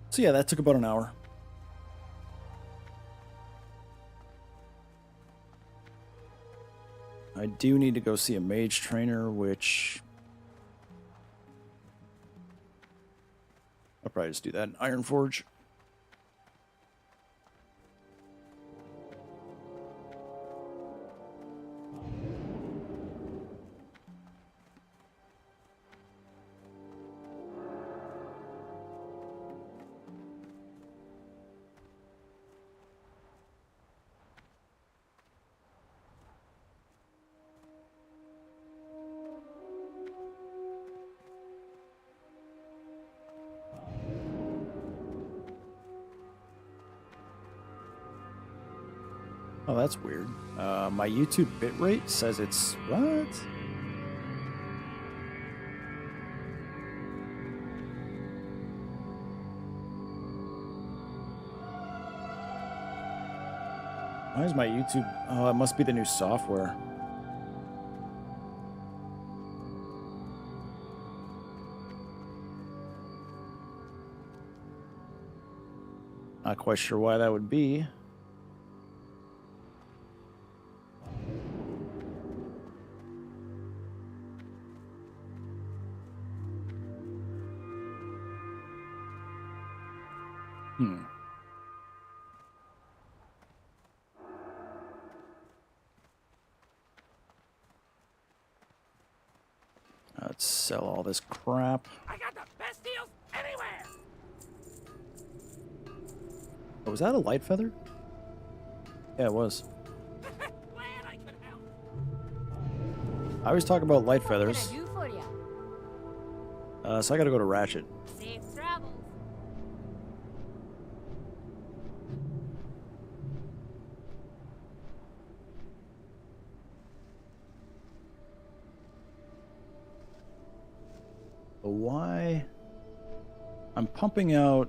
So yeah, that took about an hour. I do need to go see a mage trainer, which I'll probably just do that in Ironforge. Oh, that's weird. My YouTube bitrate says it's what? Why is my YouTube? Oh, it must be the new software. Not quite sure why that would be. Let's sell all this crap. I got the best deals anywhere. Oh, was that a light feather? Yeah, it was. Glad I could help. I always talk about light What can I feathers. do for ya? So I gotta go to Ratchet. Safe travels. But why? I'm pumping out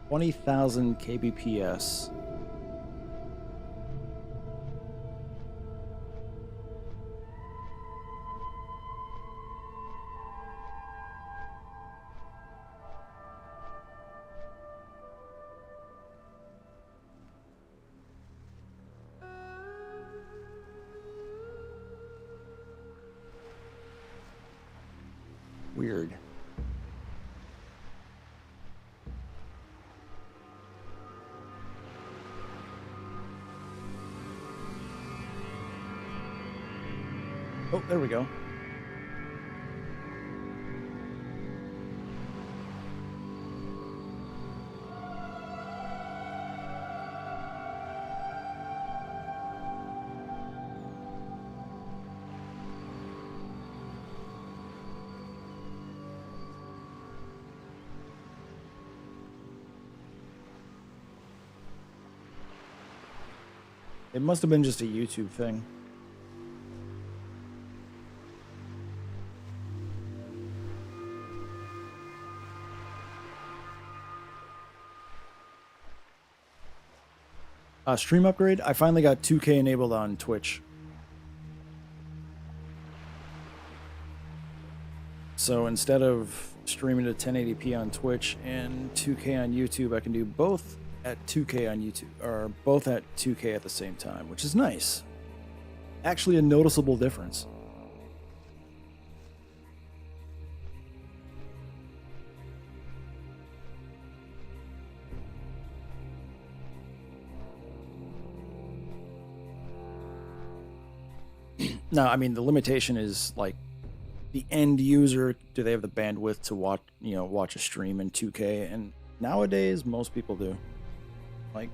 20,000 kbps. Weird. Oh, there we go. It must have been just a YouTube thing. Stream upgrade. I finally got 2K enabled on Twitch. So instead of streaming to 1080p on Twitch and 2K on YouTube, I can do both at 2K on YouTube, or both at 2K at the same time, which is nice. Actually, a noticeable difference. No, I mean the limitation is like the end user. Do they have the bandwidth to watch, watch a stream in 2K? And nowadays, most people do. Like,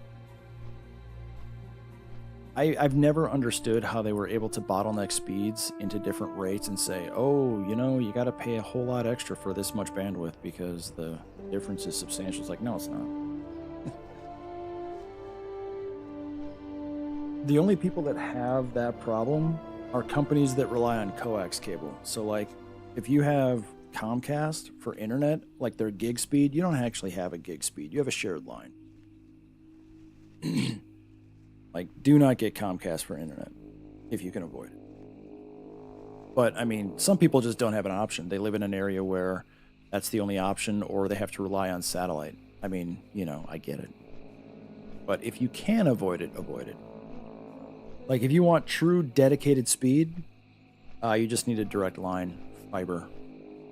I've never understood how they were able to bottleneck speeds into different rates and say, oh, you got to pay a whole lot extra for this much bandwidth because the difference is substantial. It's like, no, it's not. The only people that have that problem are companies that rely on coax cable. So like if you have Comcast for internet, like their gig speed, you don't actually have a gig speed. You have a shared line. Like, do not get Comcast for internet if you can avoid it. But I mean, some people just don't have an option. They live in an area where that's the only option, or they have to rely on satellite. I mean, I get it. But if you can avoid it, avoid it. Like, if you want true dedicated speed, you just need a direct line fiber.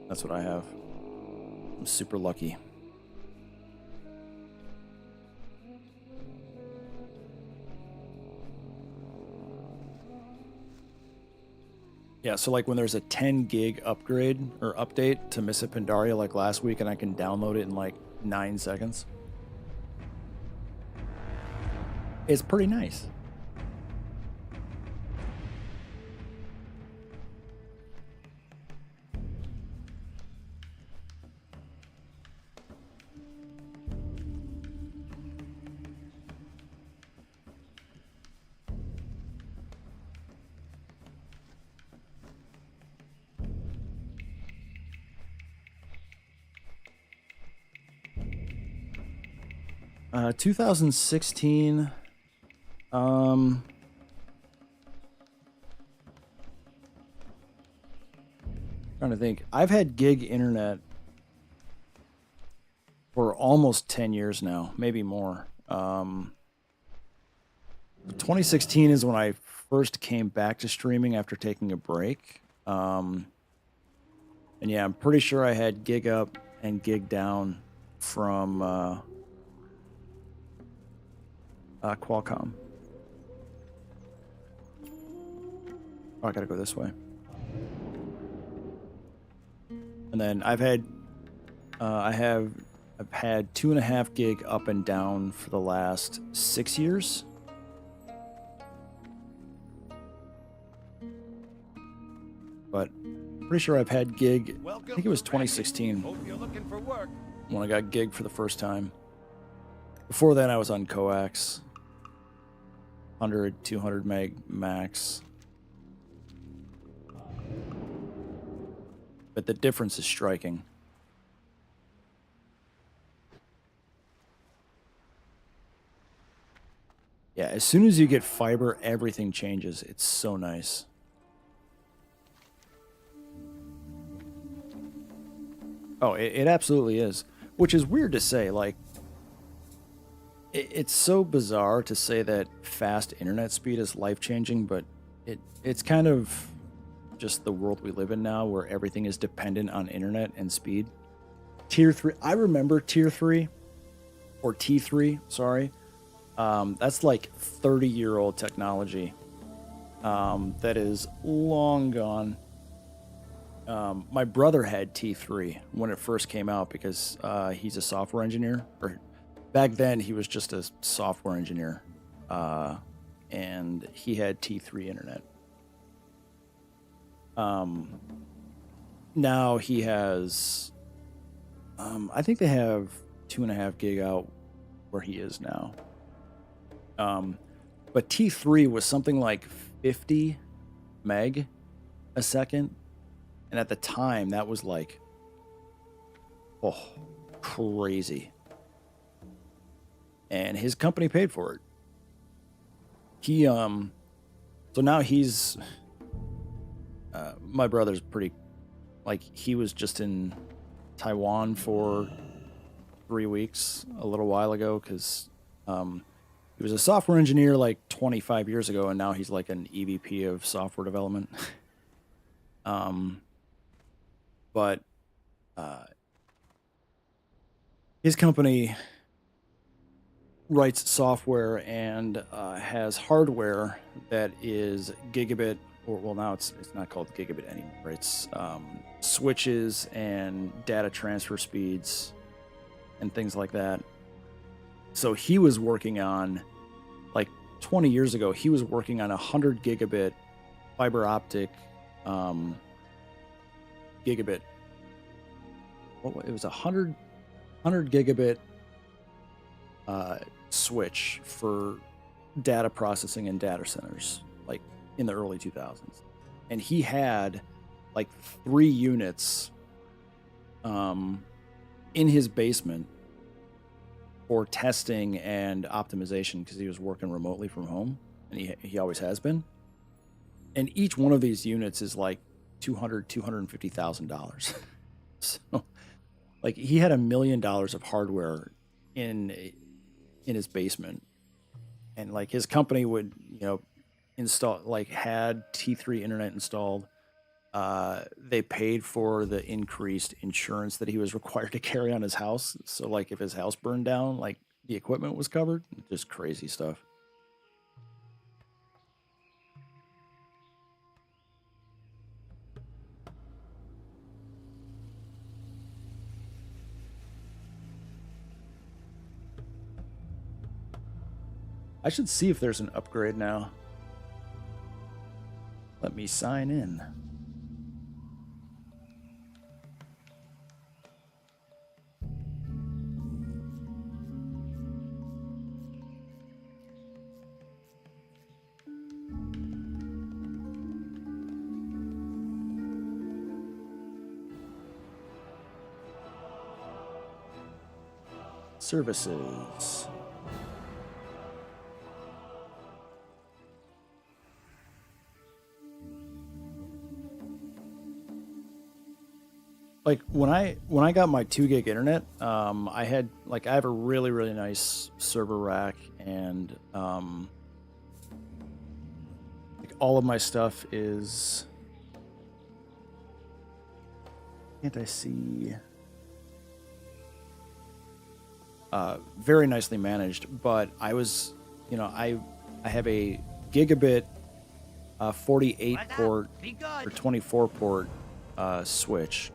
That's what I have. I'm super lucky. Yeah, so like when there's a 10 gig upgrade or update to Miss Pandaria like last week, and I can download it in like 9 seconds. It's pretty nice. 2016. Trying to think. I've had gig internet for almost 10 years now, maybe more. 2016 is when I first came back to streaming after taking a break. And yeah, I'm pretty sure I had gig up and gig down from Qualcomm. Oh, I gotta go this way. And then I've had 2.5 gig up and down for the last 6 years. But pretty sure I've had gig. I think it was 2016 Hope you're looking for work. when I got gig for the first time. Before then, I was on coax, 100, 200 meg max. But the difference is striking. Yeah, as soon as you get fiber, everything changes. It's so nice. Oh, it absolutely is. Which is weird to say. Like, it's so bizarre to say that fast internet speed is life-changing, but it's kind of just the world we live in now where everything is dependent on internet and speed. Tier 3, I remember Tier 3, or T3, sorry. That's like 30-year-old technology that is long gone. My brother had T3 when it first came out because he's a software engineer. Or back then, he was just a software engineer, and he had T3 internet. Now he has, I think they have 2.5 gig out where he is now. But T3 was something like 50 meg a second. And at the time, that was like, oh, crazy. And his company paid for it. He, so now he's, my brother's pretty, like, he was just in Taiwan for 3 weeks a little while ago because he was a software engineer like 25 years ago, and now he's like an EVP of software development. But his company writes software and has hardware that is gigabit, or well, now it's not called gigabit anymore. It's switches and data transfer speeds and things like that. So he was working on, like 20 years ago, he was working on 100 gigabit fiber optic gigabit. It was 100 gigabit switch for data processing in data centers, like in the early 2000s. And he had like 3 units in his basement for testing and optimization because he was working remotely from home, and he always has been. And each one of these units is like $250,000. So, like, he had $1 million of hardware in his basement, and like his company would, install, like, had T3 internet installed. They paid for the increased insurance that he was required to carry on his house. So, like, if his house burned down, like, the equipment was covered. Just crazy stuff. I should see if there's an upgrade now. Let me sign in. Services. like when I got my 2 gig internet, I have a really nice server rack, and like all of my stuff is, can't I see, very nicely managed. But I was, I have a gigabit 48 port or 24 port switch.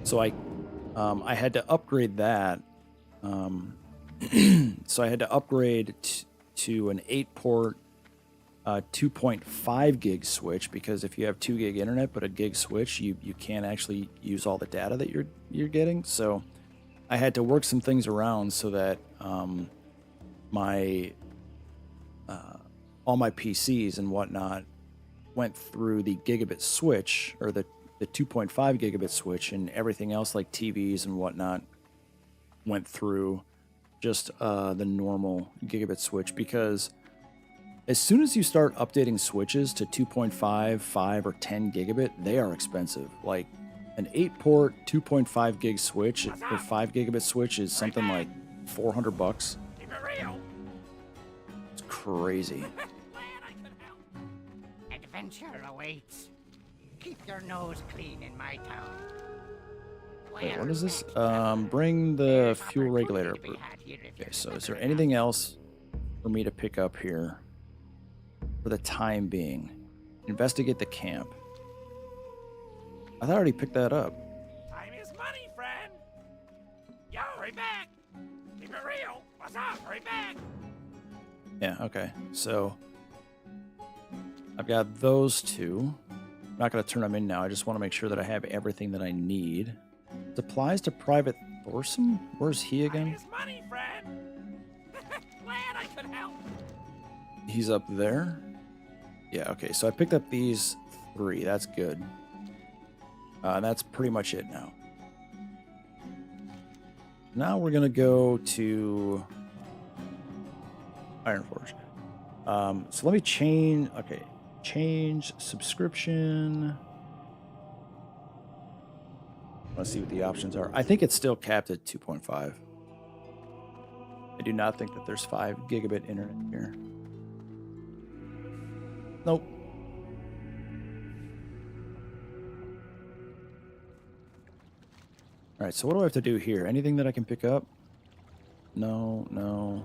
So I had to upgrade that. So I had to upgrade to an 8 port 2.5 gig switch, because if you have 2 gig internet but a gig switch, you can't actually use all the data that you're getting. So I had to work some things around so that my all my PCs and whatnot went through the gigabit switch, or the 2.5 gigabit switch, and everything else like TVs and whatnot went through just the normal gigabit switch. Because as soon as you start updating switches to 2.5, 5, or 10 gigabit, they are expensive. Like an 8 port 2.5 gig switch or 5 gigabit switch is something like $400. Keep it real. It's crazy. Glad I could help. Adventure awaits. Keep your nose clean in my town. Wait, what is this? Bring the fuel regulator up. Okay, so is there anything else for me to pick up here for the time being? Investigate the camp. I thought I already picked that up. Time is money, friend. Yo, hurry back. Keep it real. What's up? Hurry back. Yeah, okay. So I've got those two. I'm not going to turn them in now. I just want to make sure that I have everything that I need. Supplies to Private Thorson? Where's he Time again? is money, friend. Glad I could help. He's up there. Yeah, okay. So I picked up these 3. That's good. That's pretty much it now. Now we're going to go to Ironforge. So let me change. Okay. Change subscription. Let's see what the options are. I think it's still capped at 2.5. I do not think that there's 5 gigabit internet here. Nope. All right, so what do I have to do here? Anything that I can pick up? No.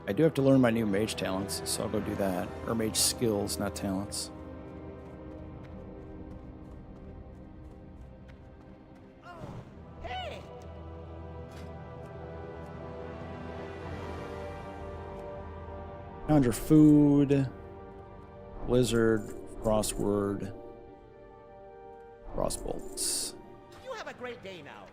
I do have to learn my new mage talents, so I'll go do that. Or mage skills, not talents. Hey. Conjure food, blizzard, frostword, frostbolts. You have a great day now.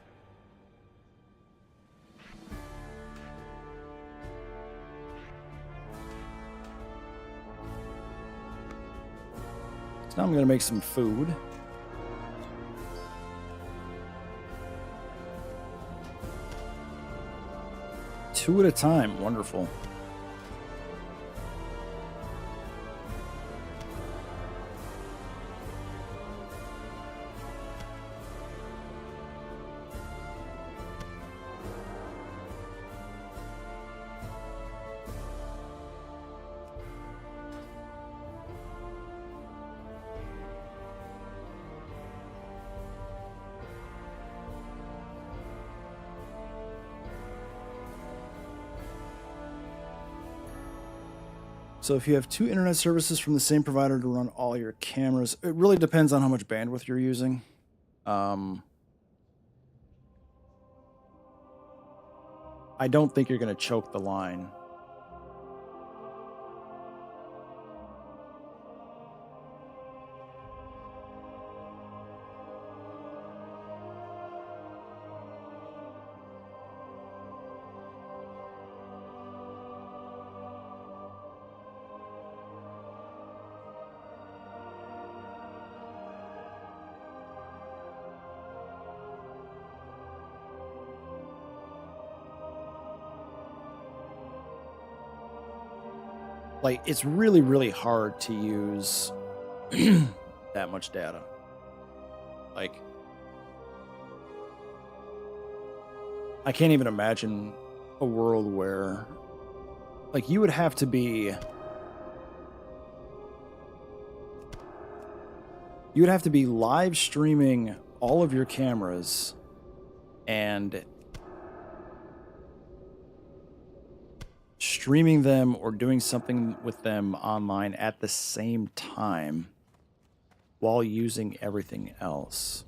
So now I'm gonna make some food. Two at a time, wonderful. So if you have 2 internet services from the same provider to run all your cameras, it really depends on how much bandwidth you're using. I don't think you're going to choke the line. Like, it's really, really hard to use that much data. Like, I can't even imagine a world where, like, you would have to be live streaming all of your cameras and streaming them or doing something with them online at the same time while using everything else.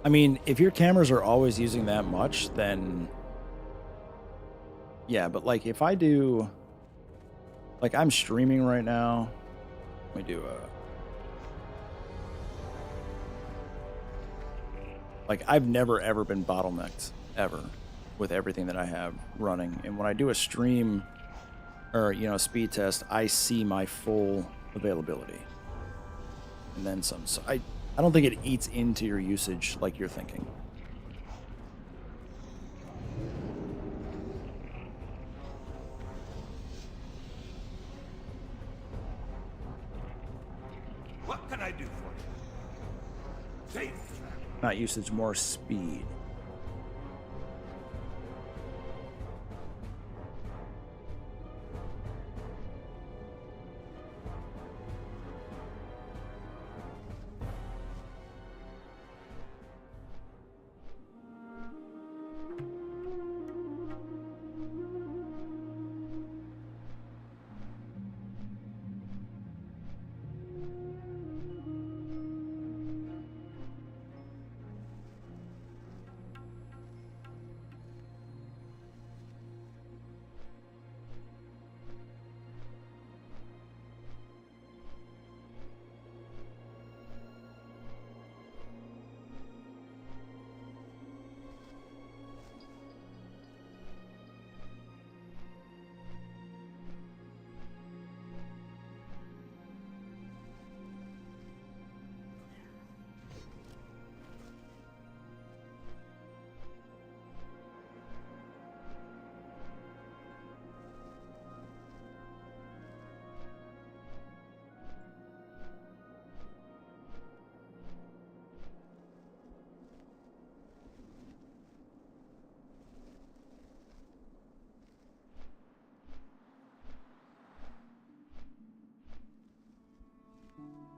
I mean, if your cameras are always using that much, then yeah, but like if I do, like I'm streaming right now, let me do like I've never ever been bottlenecked ever with everything that I have running. And when I do a stream or, you know, speed test, I see my full availability and then some. So I don't think it eats into your usage like you're thinking. What can I do for you? Safe. Not usage, more speed.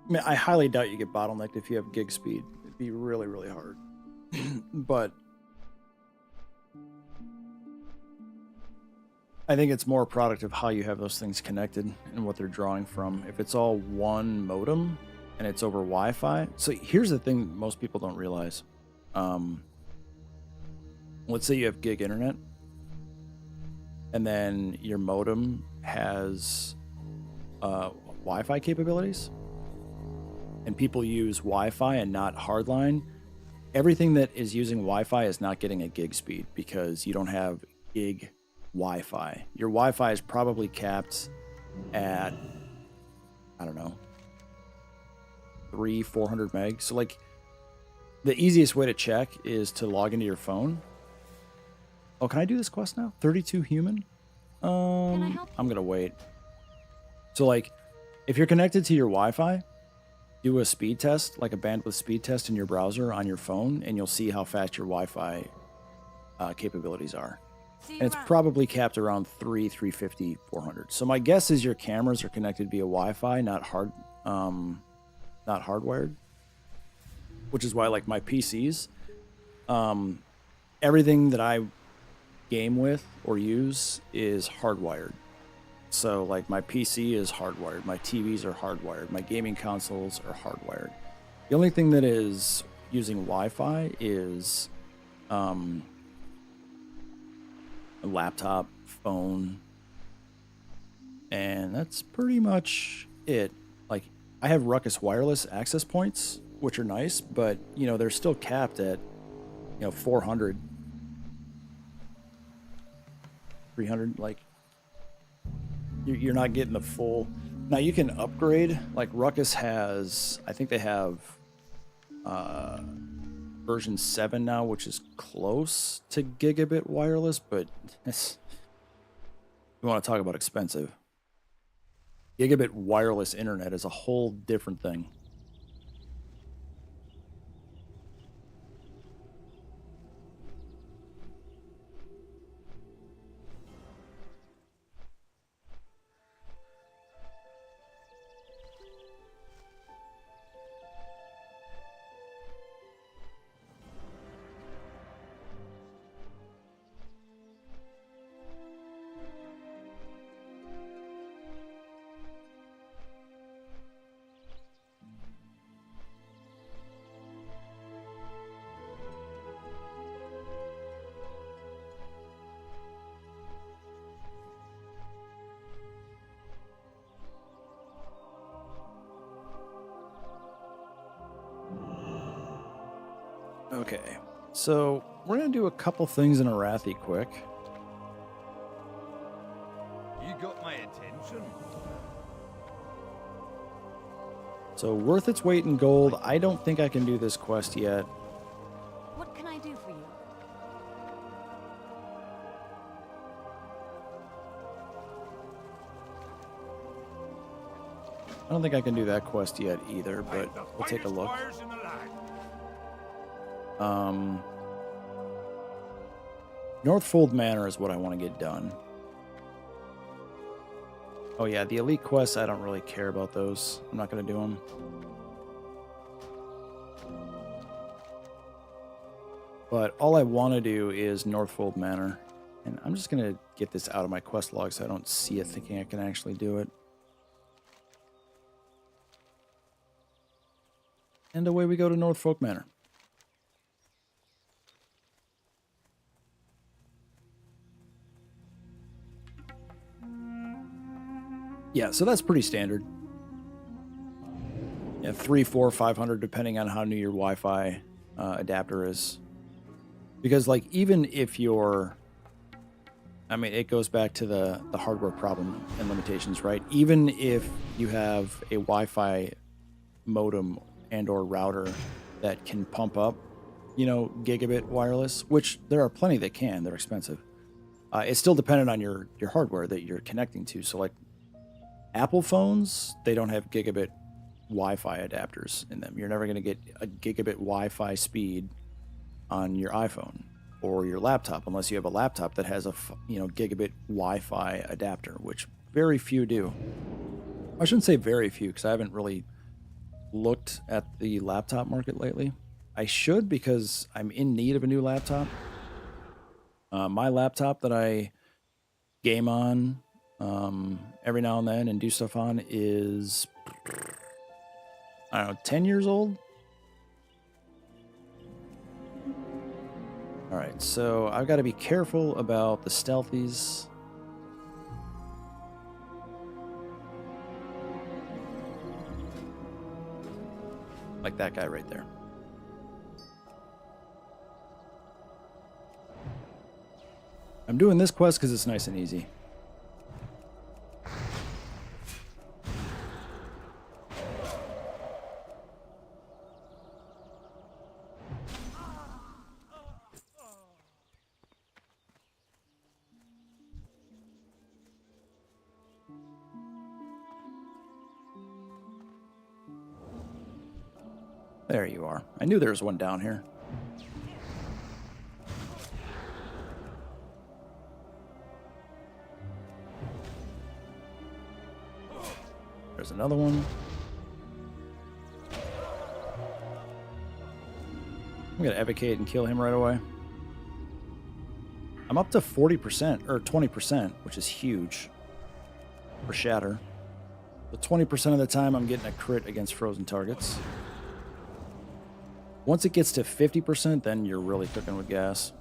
I mean, I highly doubt you get bottlenecked if you have gig speed. It'd be really, really hard. But I think it's more a product of how you have those things connected and what they're drawing from. If it's all one modem and it's over Wi-Fi. So here's the thing most people don't realize. Let's say you have gig internet and then your modem has Wi-Fi capabilities and people use Wi-Fi and not hardline. Everything that is using Wi-Fi is not getting a gig speed because you don't have gig Wi-Fi. Your Wi-Fi is probably capped at, I don't know, 300-400 meg. So like the easiest way to check is to log into your phone. Oh, can I do this quest now? 32 human? Can I help you? I'm gonna wait. So like if you're connected to your Wi-Fi, do a speed test, like a bandwidth speed test in your browser on your phone, and you'll see how fast your Wi-Fi capabilities are. And it's probably capped around 350, 400. So my guess is your cameras are connected via Wi-Fi, not hardwired. Which is why, like my PCs, everything that I game with or use is hardwired. So like my PC is hardwired, my TVs are hardwired, my gaming consoles are hardwired. The only thing that is using Wi-Fi is a laptop, phone, and that's pretty much it. Like I have Ruckus wireless access points, which are nice, but you know, they're still capped at, you know, 400, 300, like you're not getting the full. Now you can upgrade, like Ruckus has, I think they have version 7 now, which is close to gigabit wireless, but it's, you want to talk about expensive. Gigabit wireless internet is a whole different thing. Okay, so we're going to do a couple things in Arathi quick. You got my attention. So worth its weight in gold. I don't think I can do this quest yet. What can I do for you? I don't think I can do that quest yet either, but we'll take a look. Northfold Manor is what I want to get done. Oh yeah, the elite quests, I don't really care about those. I'm not going to do them. But all I want to do is Northfold Manor. And I'm just going to get this out of my quest log so I don't see it thinking I can actually do it. And away we go to Northfolk Manor. Yeah, so that's pretty standard. Yeah, 3, 4, 500, depending on how new your Wi-Fi adapter is. Because, like, even if you're... I mean, it goes back to the hardware problem and limitations, right? Even if you have a Wi-Fi modem and or router that can pump up, you know, gigabit wireless, which there are plenty that can. They're expensive. It's still dependent on your hardware that you're connecting to. So, like, Apple phones, they don't have gigabit Wi-Fi adapters in them. You're never going to get a gigabit Wi-Fi speed on your iPhone or your laptop unless you have a laptop that has a gigabit Wi-Fi adapter, which very few do. I shouldn't say very few because I haven't really looked at the laptop market lately. I should because I'm in need of a new laptop. My laptop that I game on every now and then and do stuff on is, I don't know, 10 years old? Alright, so I've got to be careful about the stealthies. Like that guy right there. I'm doing this quest because it's nice and easy. There you are. I knew there was one down here. There's another one. I'm going to advocate and kill him right away. I'm up to 40% or 20%, which is huge for Shatter. But 20% of the time I'm getting a crit against frozen targets. Once it gets to 50%, then you're really cooking with gas.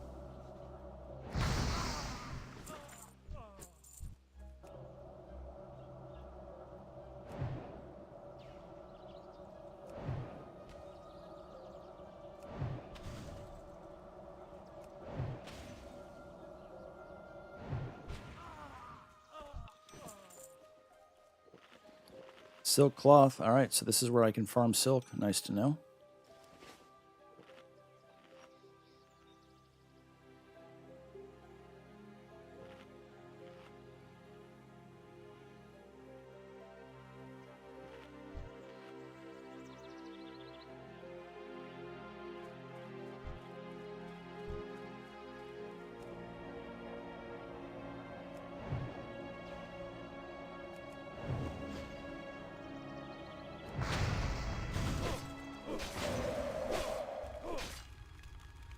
Silk cloth. All right, so this is where I can farm silk. Nice to know.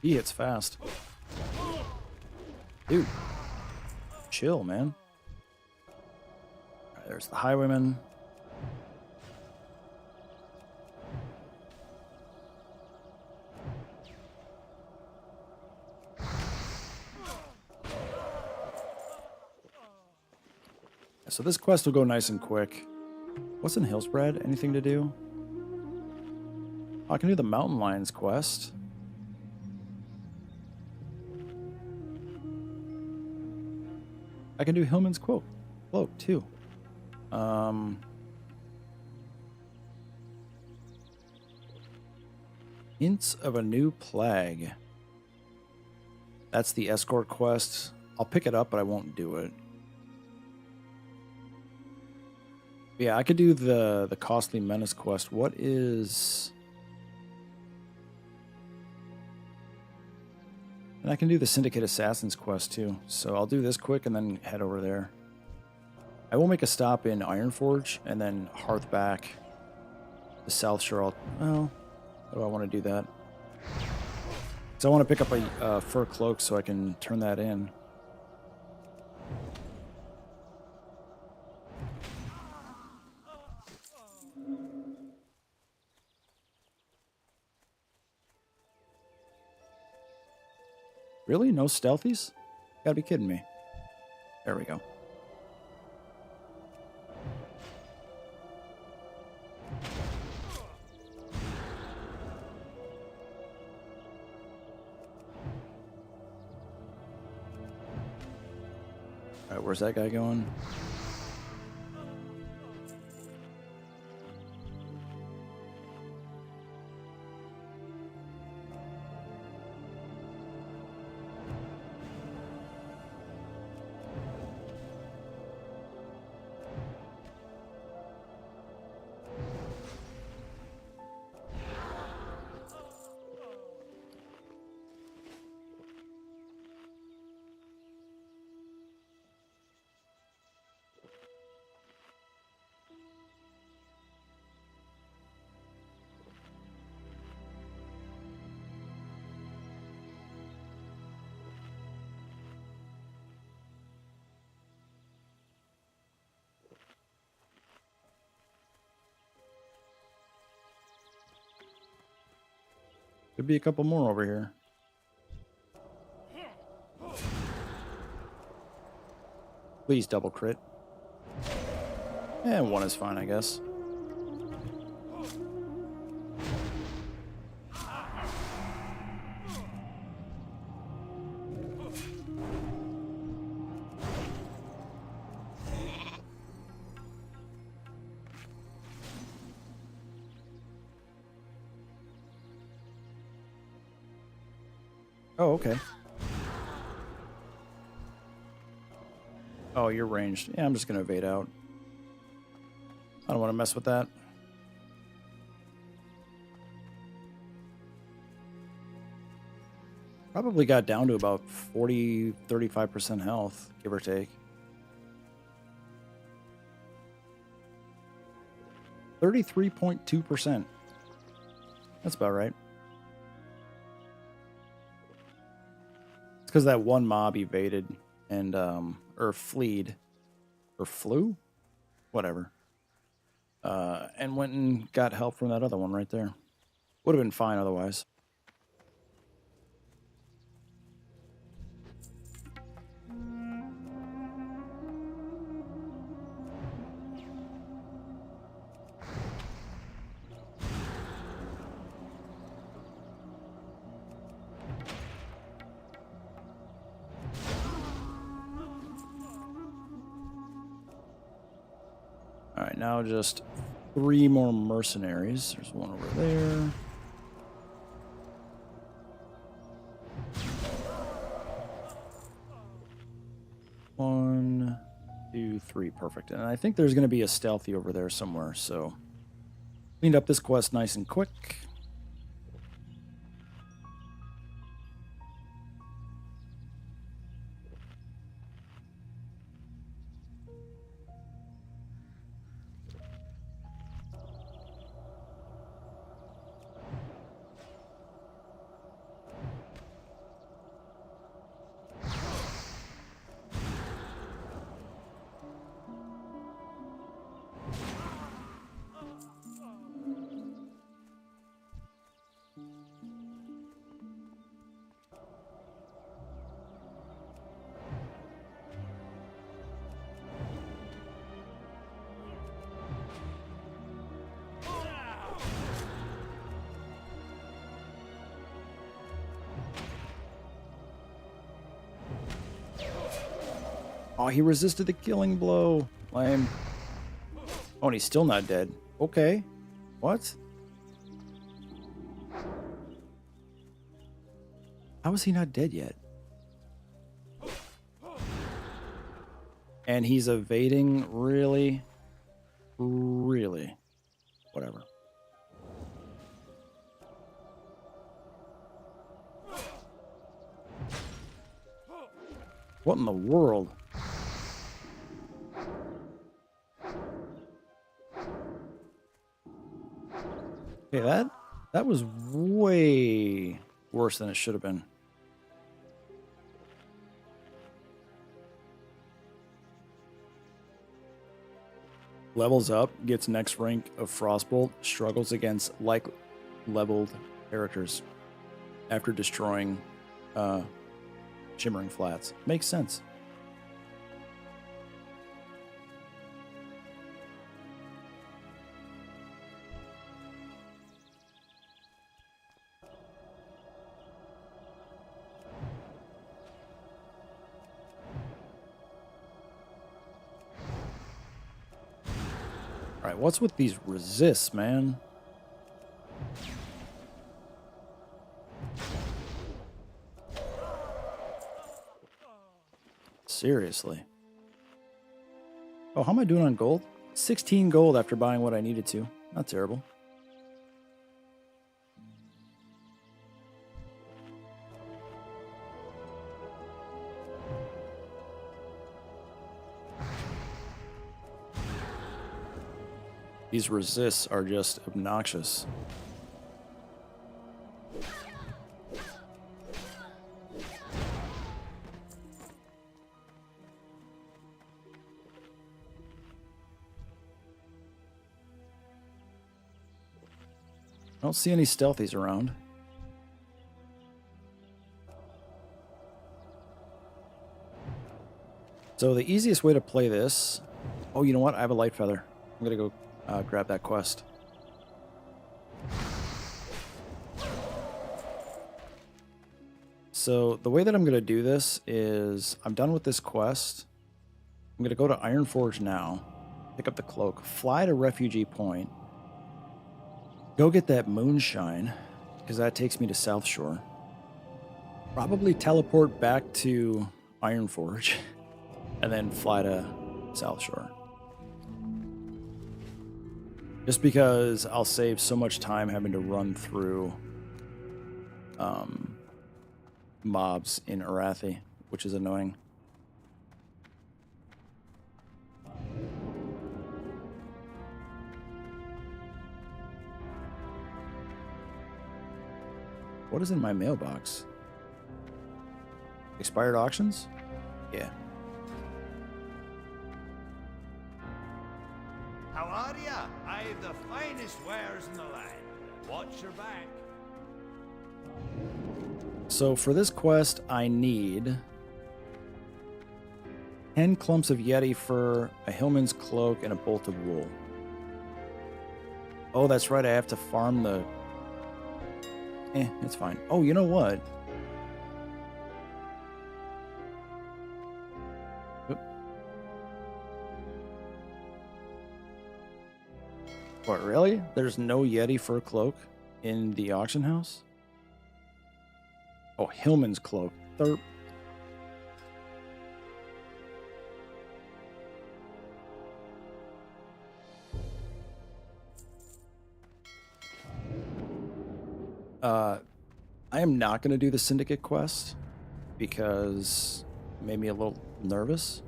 He hits fast. Dude. Chill, man. All right, there's the highwayman. So this quest will go nice and quick. What's in Hillspread? Anything to do? Oh, I can do the Mountain Lions quest. I can do Hillman's quote. Cloak, too. Hints of a new plague. That's the escort quest. I'll pick it up, but I won't do it. Yeah, I could do the costly menace quest. What is... And I can do the Syndicate Assassins quest too. So I'll do this quick and then head over there. I will make a stop in Ironforge and then Hearth back. The South Shore. Well, do I want to do that? Because I want to pick up a fur cloak so I can turn that in. Really? No stealthies? Gotta be kidding me. There we go. Alright, where's that guy going? Could be a couple more over here. Please double crit. And one is fine, I guess. Oh, okay. Oh, you're ranged. Yeah, I'm just gonna evade out. I don't want to mess with that. Probably got down to about 35% health, give or take. 33.2%. That's about right. It's because that one mob evaded and, or fleed, or flew? Whatever. And went and got help from that other one right there. Would have been fine otherwise. All right, now just 3 more mercenaries. There's one over there. One, 2, 3, perfect. And I think there's going to be a stealthy over there somewhere, so cleaned up this quest nice and quick. Oh, he resisted the killing blow. Lame. Oh, and he's still not dead. Okay. What? How is he not dead yet? And he's evading, really? Really? Whatever. What in the world? Okay, that was way worse than it should have been. Levels up, gets next rank of Frostbolt, struggles against like-leveled characters after destroying Shimmering Flats. Makes sense. Alright, what's with these resists, man? Seriously. Oh, how am I doing on gold? 16 gold after buying what I needed to. Not terrible. These resists are just obnoxious. I don't see any stealthies around. So the easiest way to play this... Oh, you know what? I have a light feather. I'm gonna go grab that quest. So the way that I'm gonna do this is I'm done with this quest. I'm gonna go to Ironforge now, pick up the cloak, fly to Refugee Point, go get that moonshine, because that takes me to South Shore. Probably teleport back to Ironforge, and then fly to South Shore. Just because I'll save so much time having to run through mobs in Arathi, which is annoying. What is in my mailbox? Expired auctions? Yeah. How are ya? I've the finest wares in the land. Watch your back. So for this quest, I need 10 clumps of Yeti fur, a Hillman's cloak, and a bolt of wool. Oh, that's right. I have to farm the... it's fine. Oh, you know what? Oop. What, really? There's no Yeti fur cloak in the auction house? Oh, Hillman's cloak. Thirp. I am not going to do the Syndicate quest because it made me a little nervous.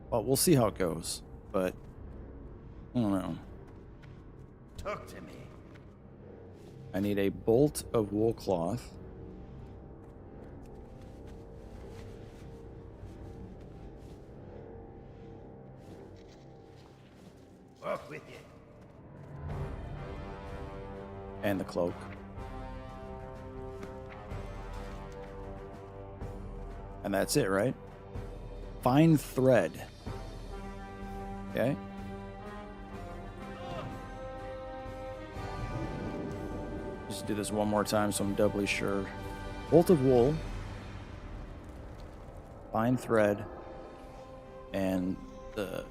Well, we'll see how it goes, but I don't know. Talk to me. I need a bolt of wool cloth. Walk with you. And the cloak. And that's it, right? Fine thread. Okay. Just do this one more time so I'm doubly sure. Bolt of wool. Fine thread. and the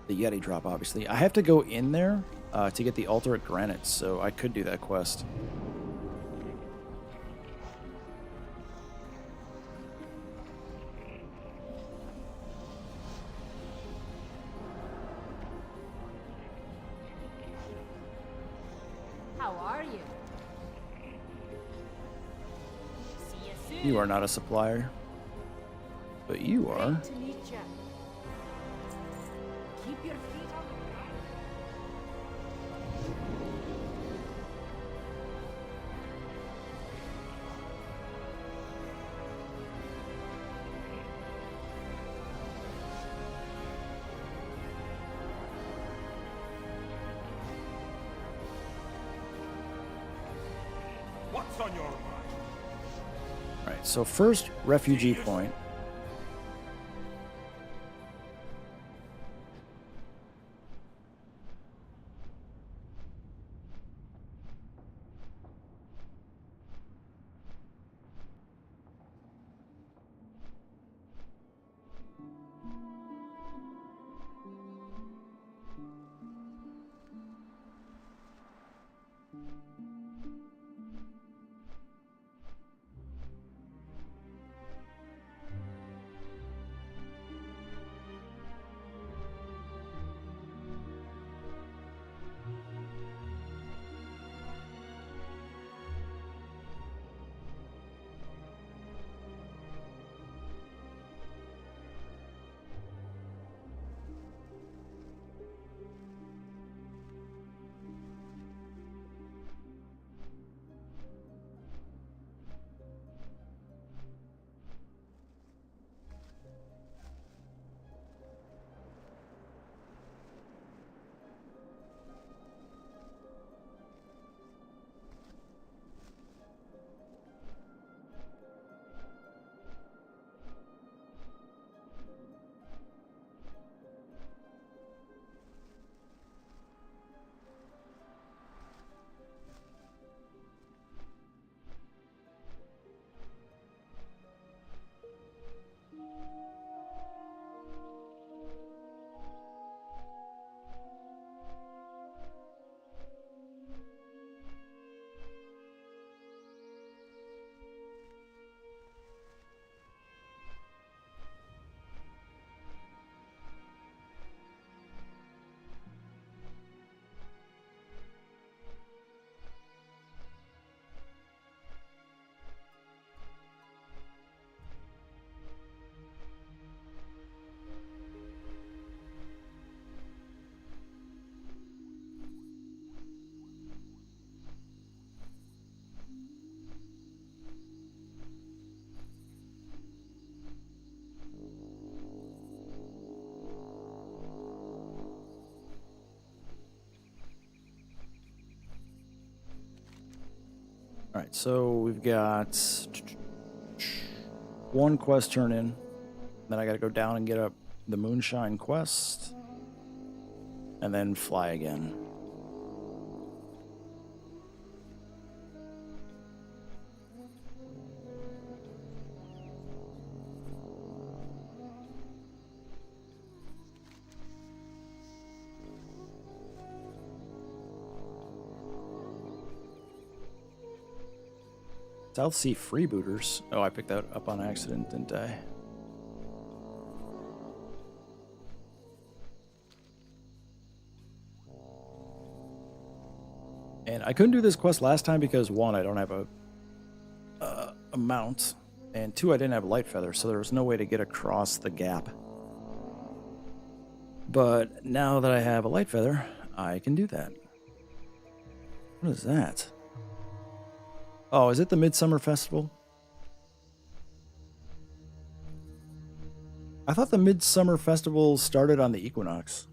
Yeti drop, obviously. I have to go in there to get the altar at Granite, so I could do that quest. How are you? See you soon. You are not a supplier, but you are. Great to meet ya. Keep your feet on the ground. What's on your mind? Right, so first refugee point. All right, so we've got one quest turn in. Then I got to go down and get up the Moonshine quest. And then fly again. South Sea Freebooters. Oh, I picked that up on accident, didn't I? And I couldn't do this quest last time because, one, I don't have a mount, and two, I didn't have light feather, so there was no way to get across the gap. But now that I have a light feather, I can do that. What is that? Oh, is it the Midsummer Festival? I thought the Midsummer Festival started on the equinox.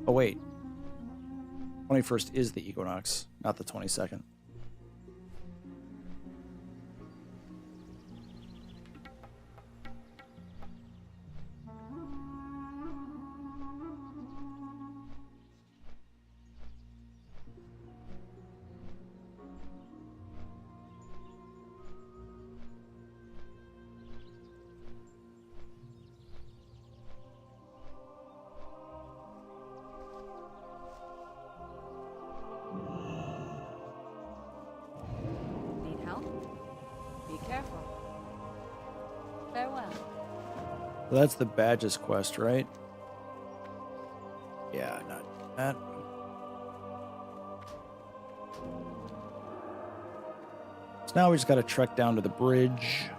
Oh, wait. 21st is the equinox, not the 22nd. careful. Farewell. So that's the badges quest, right? Yeah, not that. So now we just got to trek down to the bridge.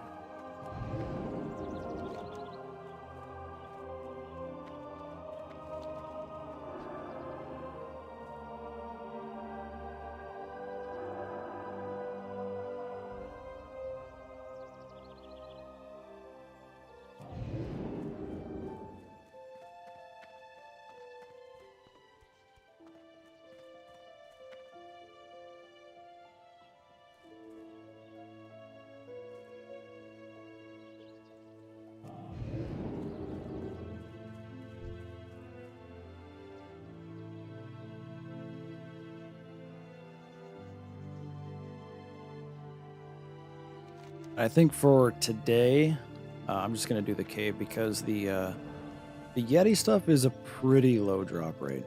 I think for today, I'm just gonna do the cave because the Yeti stuff is a pretty low drop rate.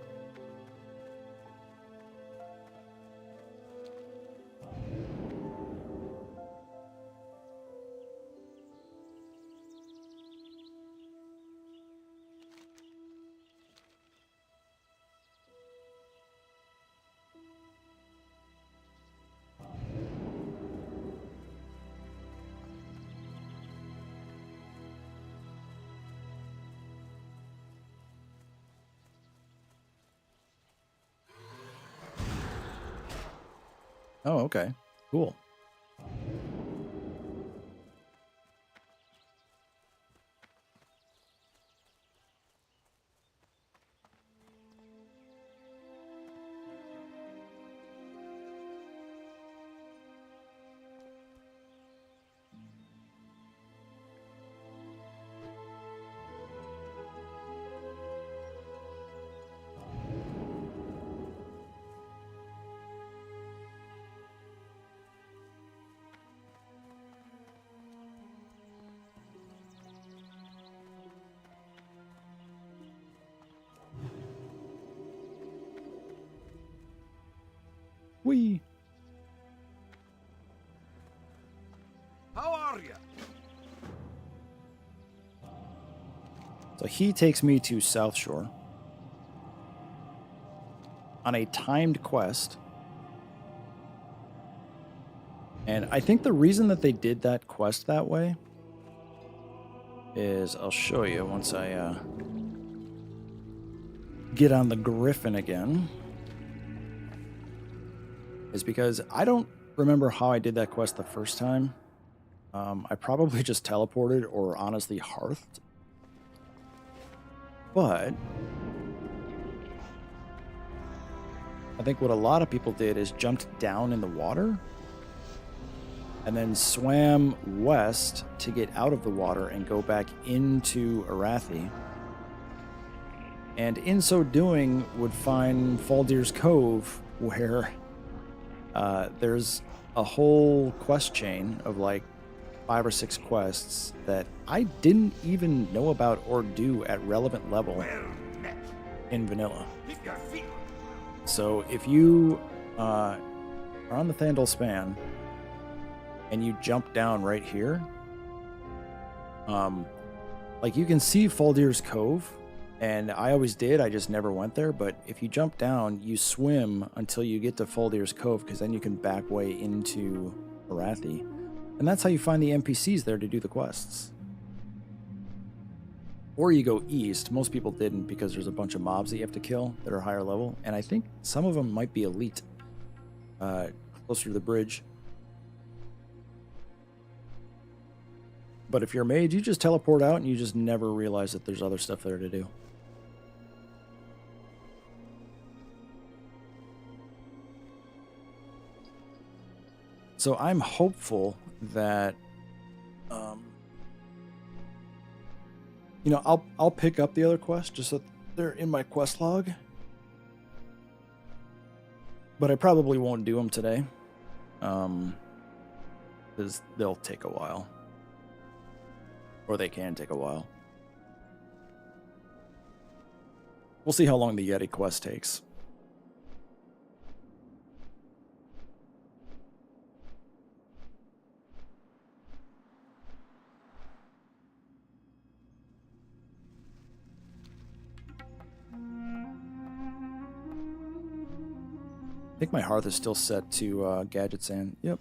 Oh, okay. Cool. Whee! How are you? So he takes me to South Shore on a timed quest. And I think the reason that they did that quest that way is, I'll show you once I get on the Griffin again, is because I don't remember how I did that quest the first time. I probably just teleported or honestly hearthed. But I think what a lot of people did is jumped down in the water and then swam west to get out of the water and go back into Arathi. And in so doing would find Faldir's Cove, where there's a whole quest chain of like 5 or 6 quests that I didn't even know about or do at relevant level in vanilla. Keep your feet. So if you are on the Thandal span and you jump down right here, like you can see Faldir's Cove, and I always did, I just never went there. But if you jump down, you swim until you get to Faldir's Cove, because then you can back way into Arathi. And that's how you find the NPCs there to do the quests. Or you go east. Most people didn't, because there's a bunch of mobs that you have to kill that are higher level. And I think some of them might be elite. Closer to the bridge. But if you're a mage, you just teleport out and you just never realize that there's other stuff there to do. So I'm hopeful that, you know, I'll pick up the other quests just so they're in my quest log. But I probably won't do them today, because they'll take a while. Or they can take a while. We'll see how long the Yeti quest takes. I think my hearth is still set to gadgets and yep.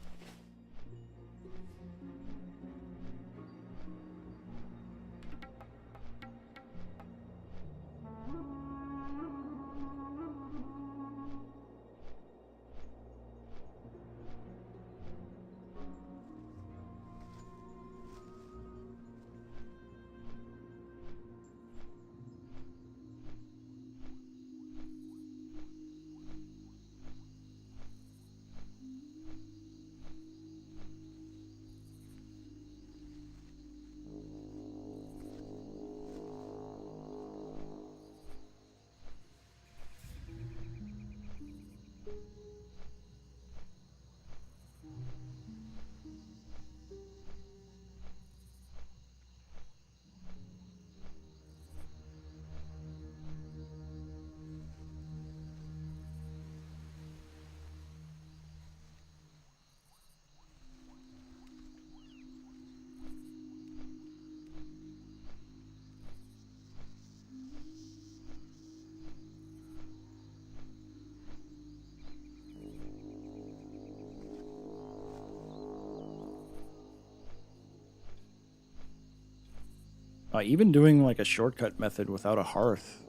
Even doing like a shortcut method without a hearth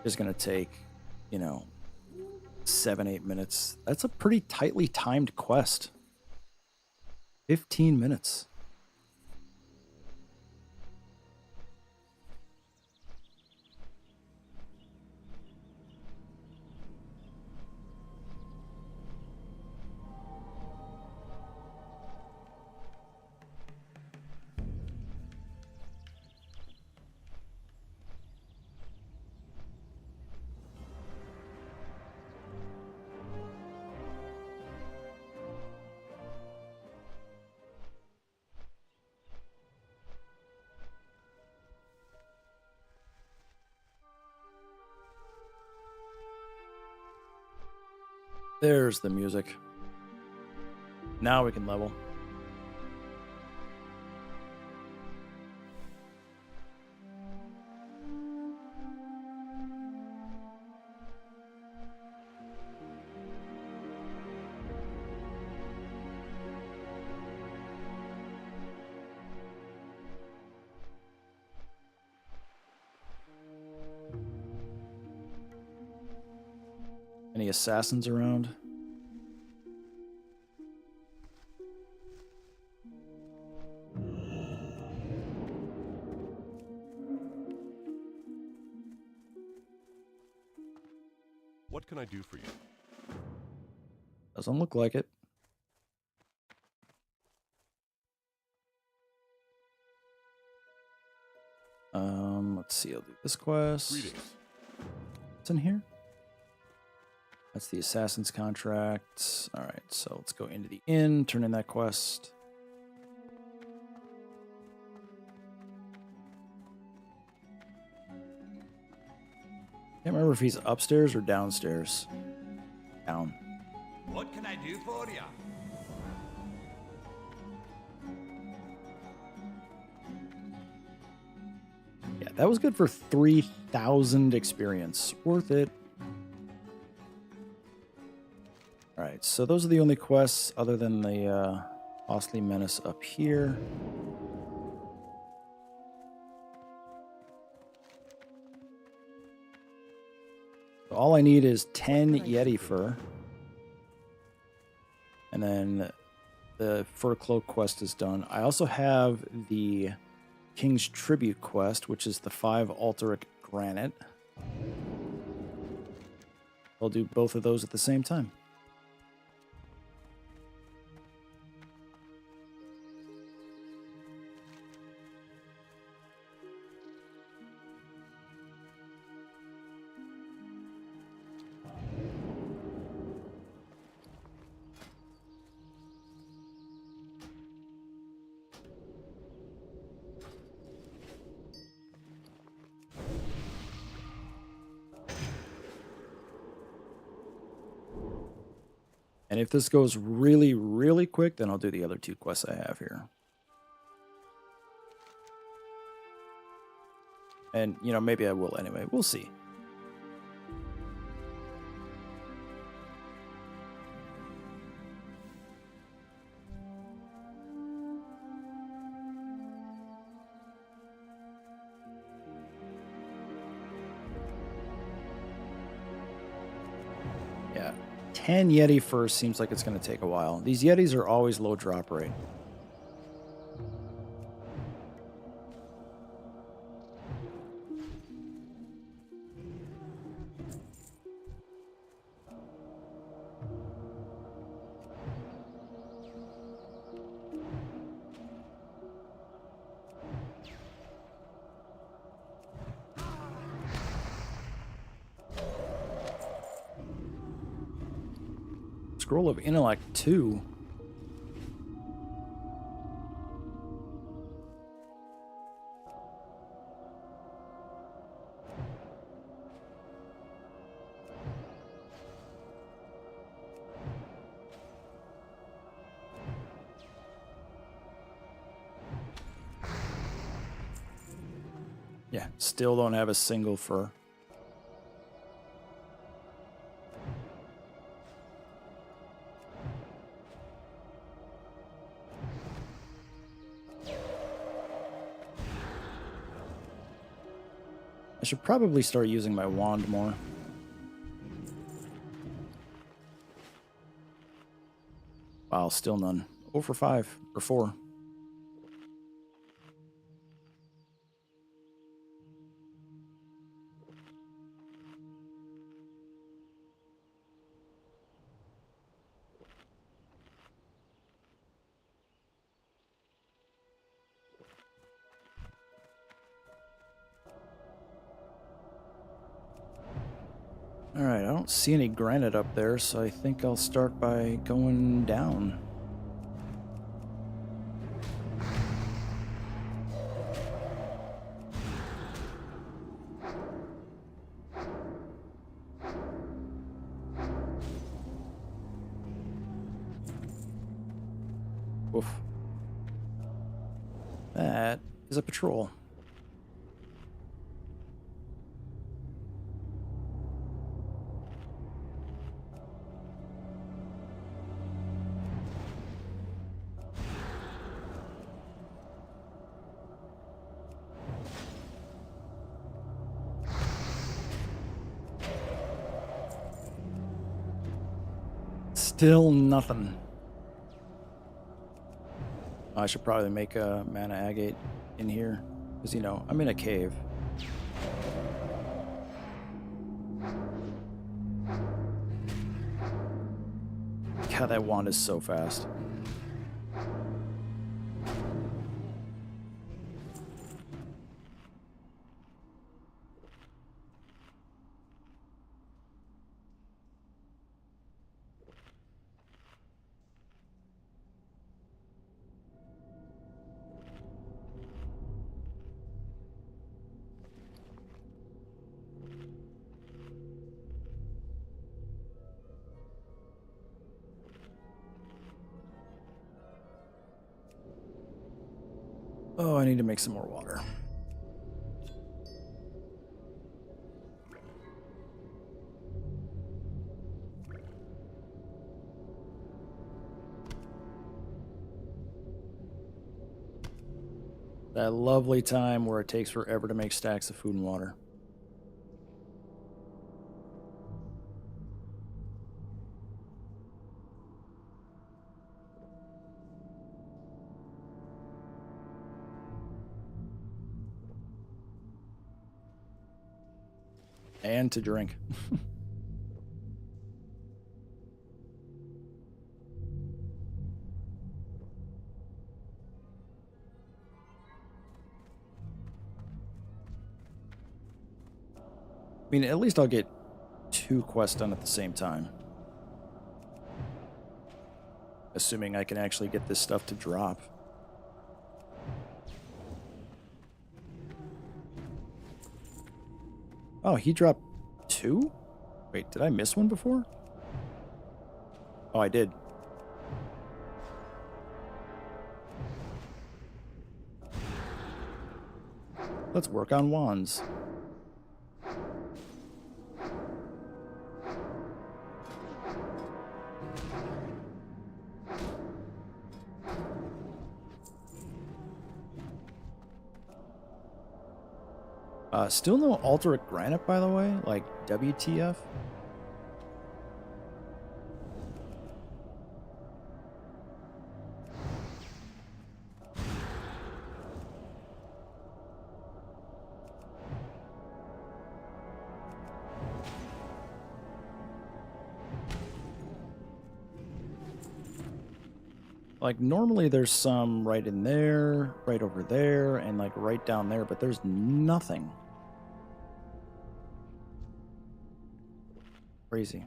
is going to take, 7-8 minutes. That's a pretty tightly timed quest. 15 minutes. There's the music. Now we can level. Any assassins around? What can I do for you? Doesn't look like it. Let's see. I'll do this quest. Greetings. What's in here? That's the assassin's contract. All right, so let's go into the inn, turn in that quest. Can't remember if he's upstairs or downstairs. Down. What can I do for you? Yeah, that was good for 3,000 experience. Worth it. All right, so those are the only quests other than the Costly Menace up here. So all I need is 10 Yeti fur. And then the fur cloak quest is done. I also have the King's Tribute quest, which is the 5 Altaric Granite. I'll do both of those at the same time. And if this goes really, really quick, then I'll do the other 2 quests I have here. And, maybe I will anyway. We'll see. Yeah. 10 Yeti first seems like it's going to take a while. These Yetis are always low drop rate. Scroll of Intellect 2. Yeah, still don't have a single fur. I should probably start using my wand more. Wow, still none. 0 for 5 or 4. Alright, I don't see any granite up there, so I think I'll start by going down. Oof. That is a patrol. Still nothing. I should probably make a mana agate in here. Because, you know, I'm in a cave. God, that wand is so fast. Oh, I need to make some more water. That lovely time where it takes forever to make stacks of food and water. And to drink. I mean, at least I'll get 2 quests done at the same time. Assuming I can actually get this stuff to drop. Oh, he dropped 2? Wait, did I miss one before? Oh, I did. Let's work on wands. Still no alternate granite, by the way? Like, WTF? Like, normally there's some right in there, right over there, and like right down there, but there's nothing. Crazy.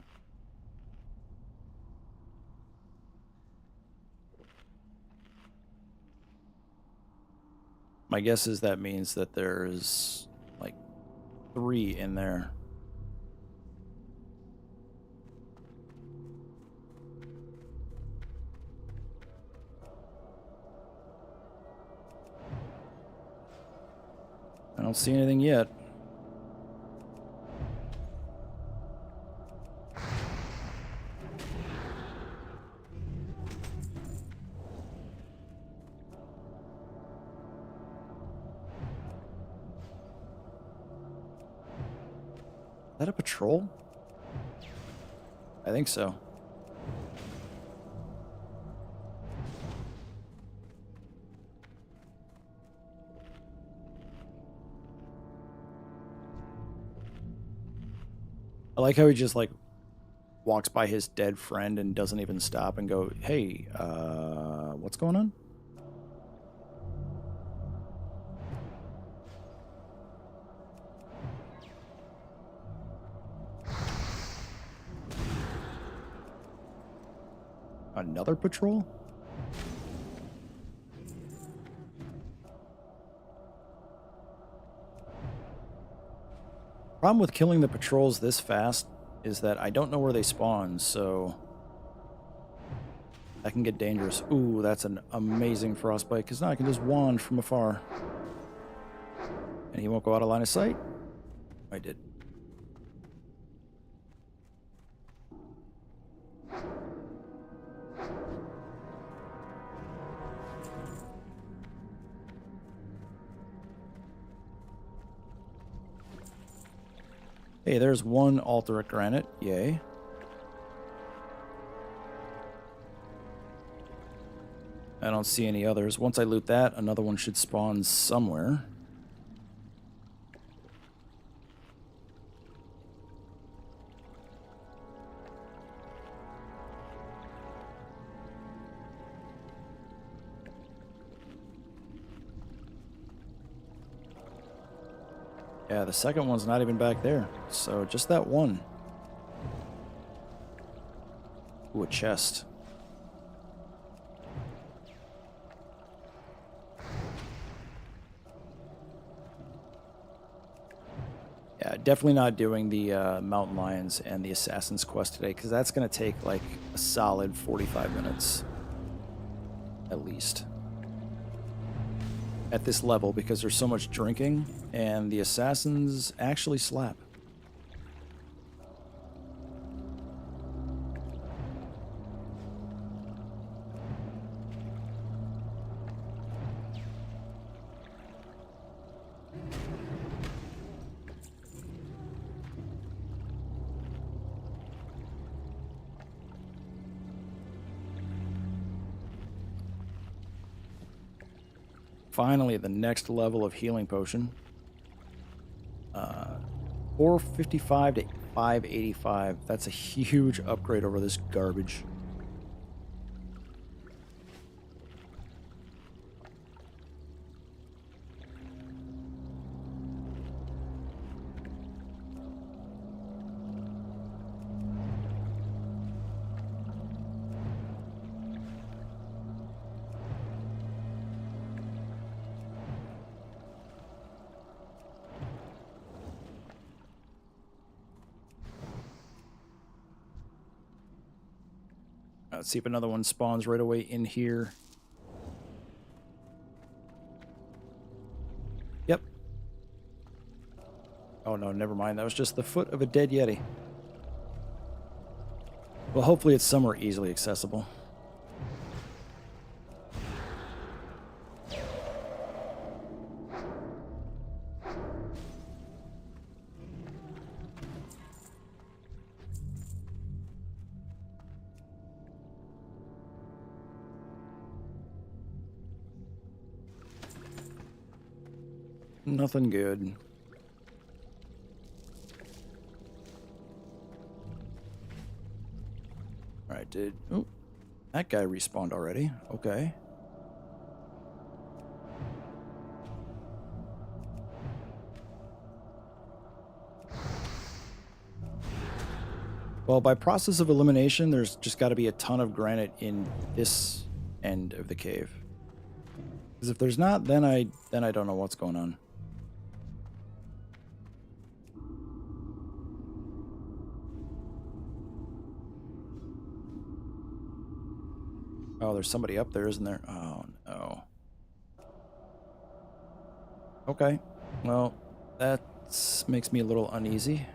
My guess is that means that there's like 3 in there. I don't see anything yet. Is that a patrol? I think so. I like how he just like walks by his dead friend and doesn't even stop and go, "Hey, what's going on?" Another patrol? Problem with killing the patrols this fast is that I don't know where they spawn, so that can get dangerous. Ooh, that's an amazing frostbite, because now I can just wand from afar. And he won't go out of line of sight? I did. Hey, there's one Alterac Granite. Yay. I don't see any others. Once I loot that, another one should spawn somewhere. Yeah, the second one's not even back there. So just that one. Ooh, a chest. Yeah, definitely not doing the Mountain Lions and the Assassin's Quest today, because that's going to take like a solid 45 minutes. At least. At this level, because there's so much drinking, and the Assassins actually slap. Finally, the next level of healing potion. 455 to 585. That's a huge upgrade over this garbage. Let's see if another one spawns right away in here. Yep. Oh no, never mind. That was just the foot of a dead Yeti. Well, hopefully it's somewhere easily accessible. Nothing good. Alright, dude. Oh. That guy respawned already. Okay. Well, by process of elimination, there's just got to be a ton of granite in this end of the cave. Because if there's not, then I don't know what's going on. Oh, there's somebody up there, isn't there? Oh, no. Okay. Well, that makes me a little uneasy.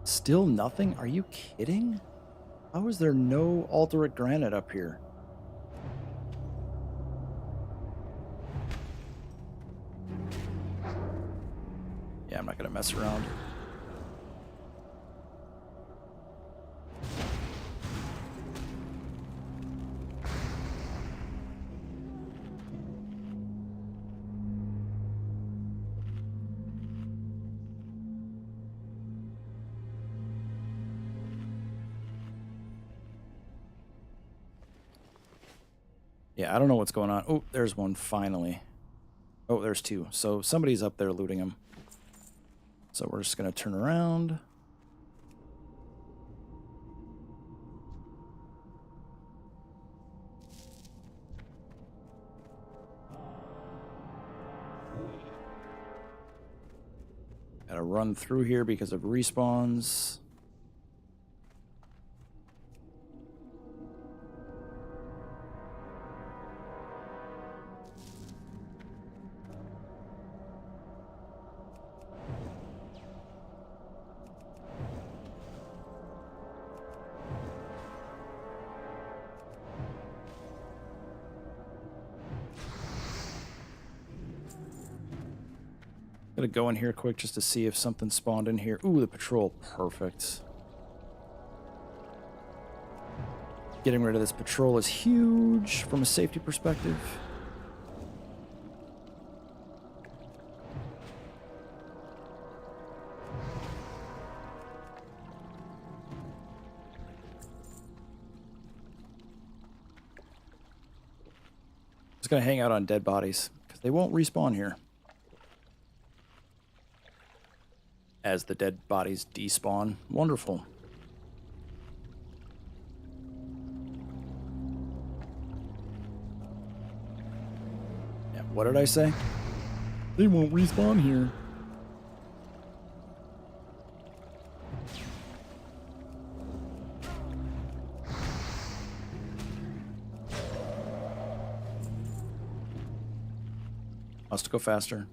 Still nothing? Are you kidding? How is there no alternate granite up here? Yeah, I'm not gonna mess around. Yeah, I don't know what's going on. Oh, there's one finally. Oh, there's two. So somebody's up there looting them. So we're just going to turn around. Gotta run through here because of respawns. Gotta go in here quick just to see if something spawned in here. Ooh, the patrol. Perfect. Getting rid of this patrol is huge from a safety perspective. Just gonna hang out on dead bodies because they won't respawn here. As the dead bodies despawn. Wonderful. Yeah, what did I say? They won't respawn here. Must go faster.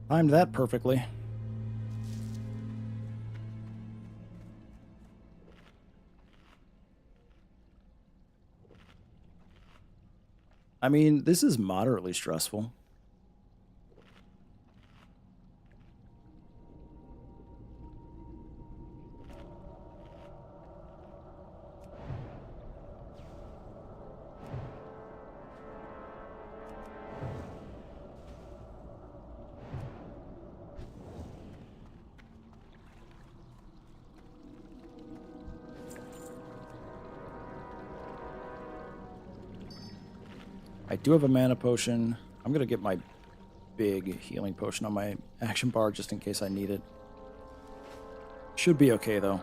Timed that perfectly. I mean, this is moderately stressful. I do have a mana potion. I'm going to get my big healing potion on my action bar just in case I need it. Should be okay, though.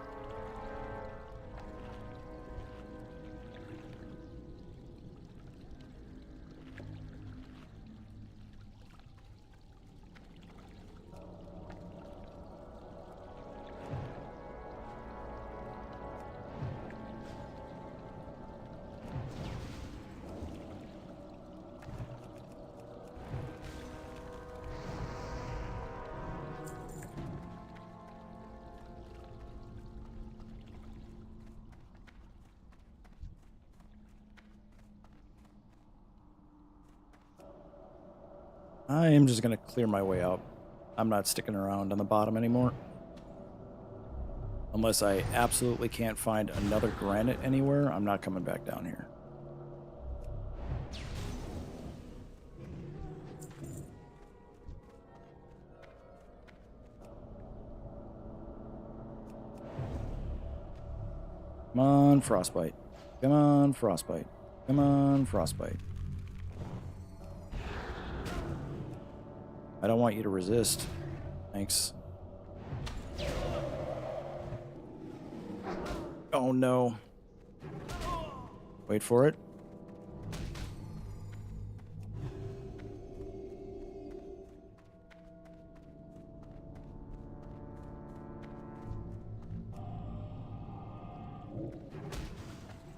I am just going to clear my way out. I'm not sticking around on the bottom anymore. Unless I absolutely can't find another granite anywhere, I'm not coming back down here. Come on, Frostbite. Come on, Frostbite. Come on, Frostbite. I don't want you to resist. Thanks. Oh no. Wait for it.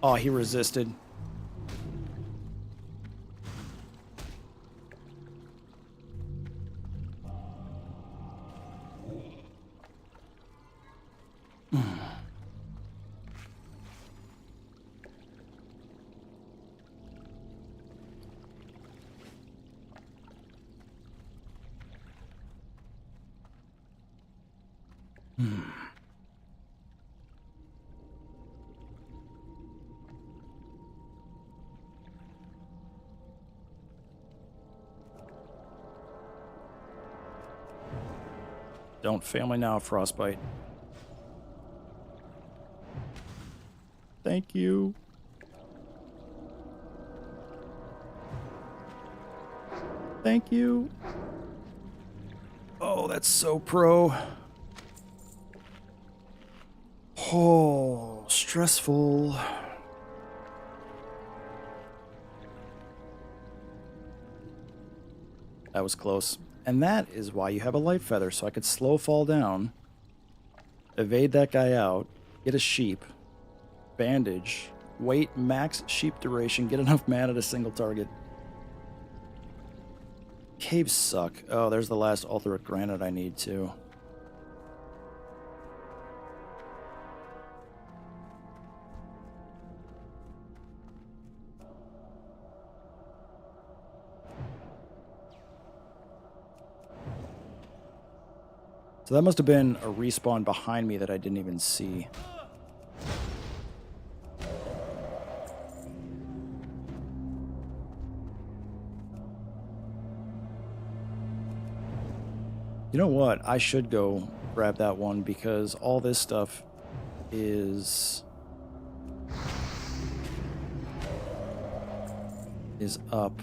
Oh, he resisted. Don't fail me now, Frostbite. Thank you. Thank you. Oh, that's so pro. Oh, stressful. That was close. And that is why you have a light feather, so I could slow fall down, evade that guy out, get a sheep, bandage, wait, max sheep duration, get enough mana to single target. Caves suck. Oh, there's the last alternate granite I need too. So that must have been a respawn behind me that I didn't even see. You know what? I should go grab that one because all this stuff is up.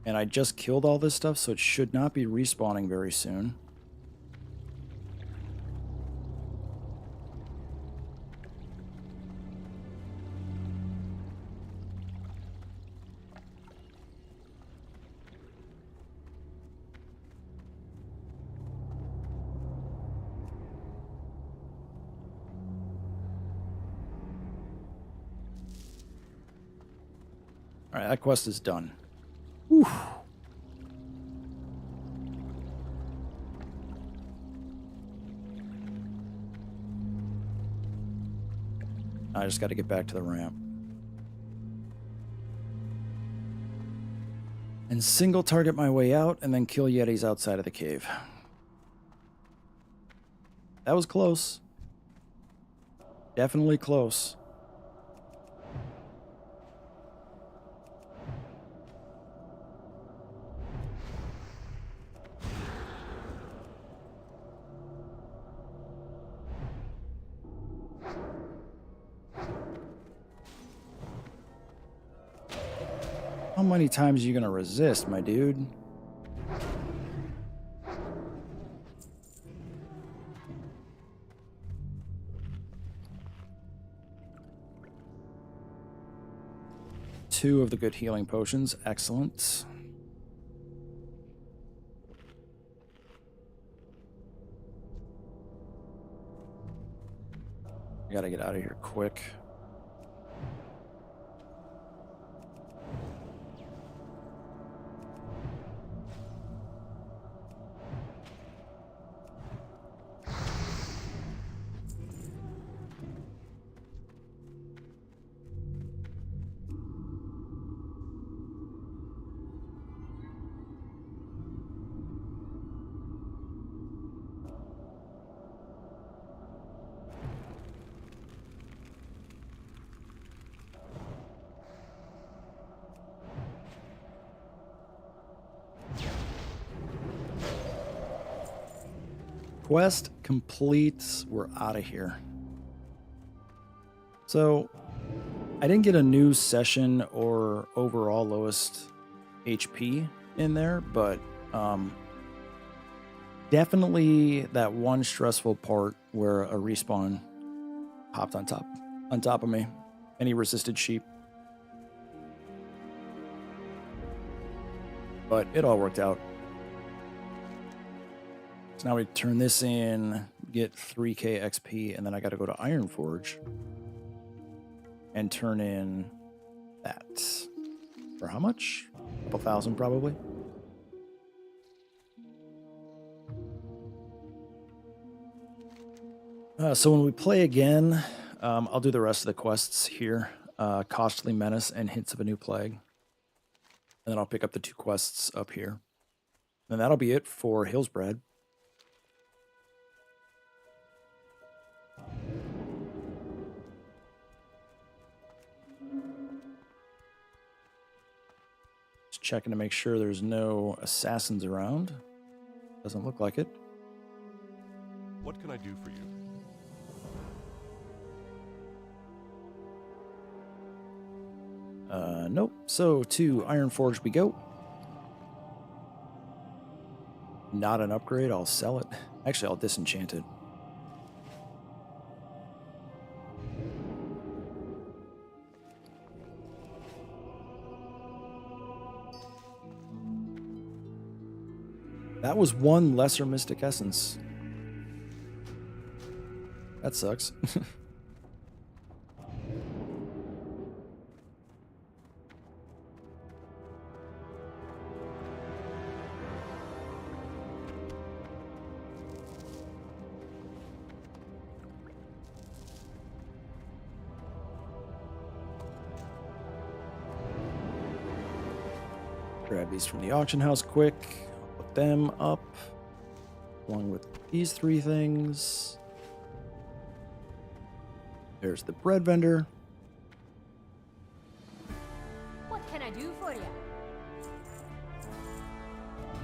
And I just killed all this stuff, so it should not be respawning very soon. Alright, that quest is done. Whew. I just got to get back to the ramp. And single target my way out and then kill Yetis outside of the cave. That was close. Definitely close. How many times are you gonna resist, my dude? Two of the good healing potions. Excellent. I gotta get out of here quick. Quest complete. We're out of here. So, I didn't get a new session or overall lowest HP in there, but definitely that one stressful part where a respawn popped on top of me, and he resisted sheep. But it all worked out. So now we turn this in, get 3k XP, and then I got to go to Ironforge and turn in that. For how much? A couple thousand, probably. So when we play again, I'll do the rest of the quests here. Costly Menace and Hints of a New Plague. And then I'll pick up the 2 quests up here. And that'll be it for Hillsbrad. Just checking to make sure there's no assassins around. Doesn't look like it. What can I do for you? Nope. So to Ironforge we go. Not an upgrade. I'll sell it. Actually, I'll disenchant it. That was 1 lesser mystic essence. That sucks. Grab these from the auction house quick. Put them up along with these 3 things. There's the bread vendor. What can I do for you?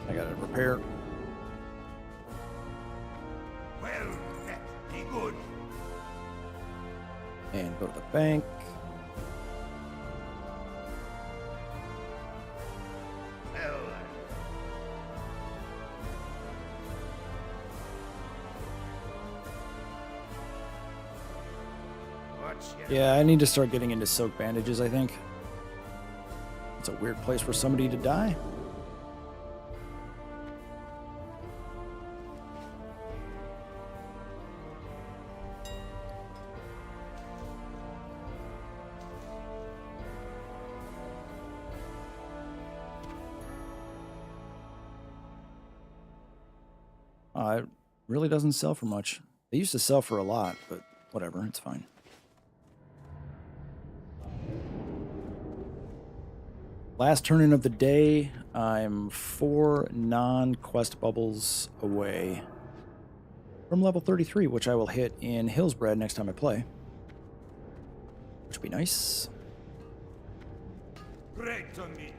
I got to repair. Well, that be good. And go to the bank. Well, what's your Yeah, I need to start getting into soak bandages, I think. It's a weird place for somebody to die. It really doesn't sell for much. They used to sell for a lot, but whatever, it's fine. Last turn-in of the day. I'm 4 non-quest bubbles away from level 33, which I will hit in Hillsbrad next time I play. Which would be nice. great to meet you?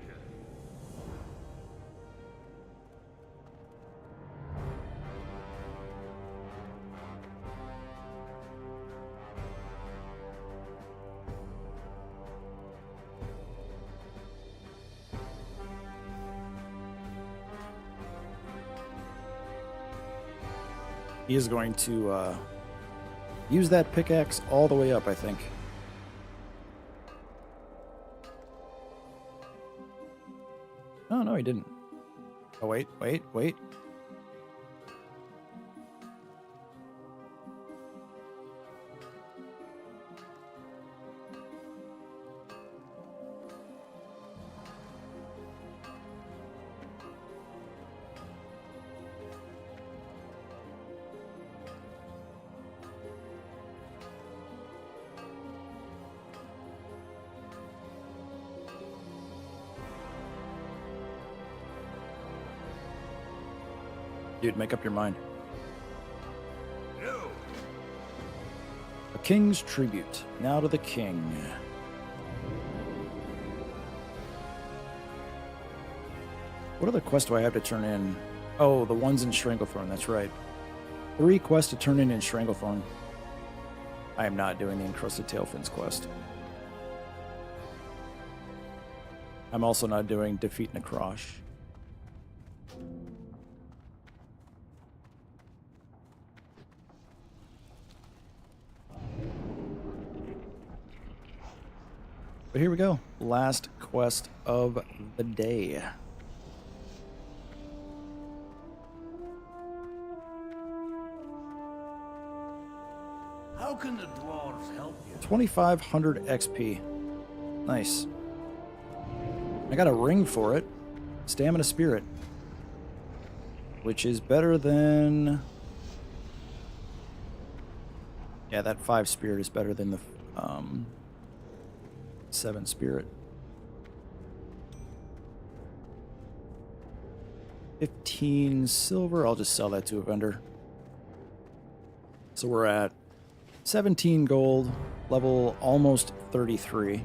He is going to use that pickaxe all the way up, I think. Oh, no, he didn't. Oh, wait. Dude, make up your mind. No. A king's tribute. Now to the king. What other quest do I have to turn in? Oh, the ones in Stranglethorn, that's right. 3 quests to turn in Stranglethorn. I am not doing the Encrusted Tailfins quest. I'm also not doing Defeat Necrosh. But here we go. Last quest of the day. How can the dwarves help you? 2,500 XP. Nice. I got a ring for it. Stamina Spirit. Which is better than... Yeah, that 5 Spirit is better than the 7 Spirit. 15 silver. I'll just sell that to a vendor. So we're at 17 gold, level almost 33.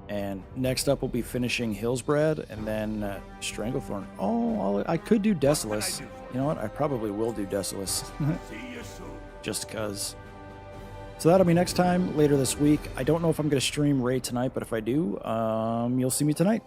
And next up we'll be finishing Hillsbrad and then Stranglethorn. Oh, I could do Desolus. You know what? I probably will do Desolus. See you soon. Just because. So that'll be next time, later this week. I don't know if I'm going to stream Raid tonight, but if I do, you'll see me tonight.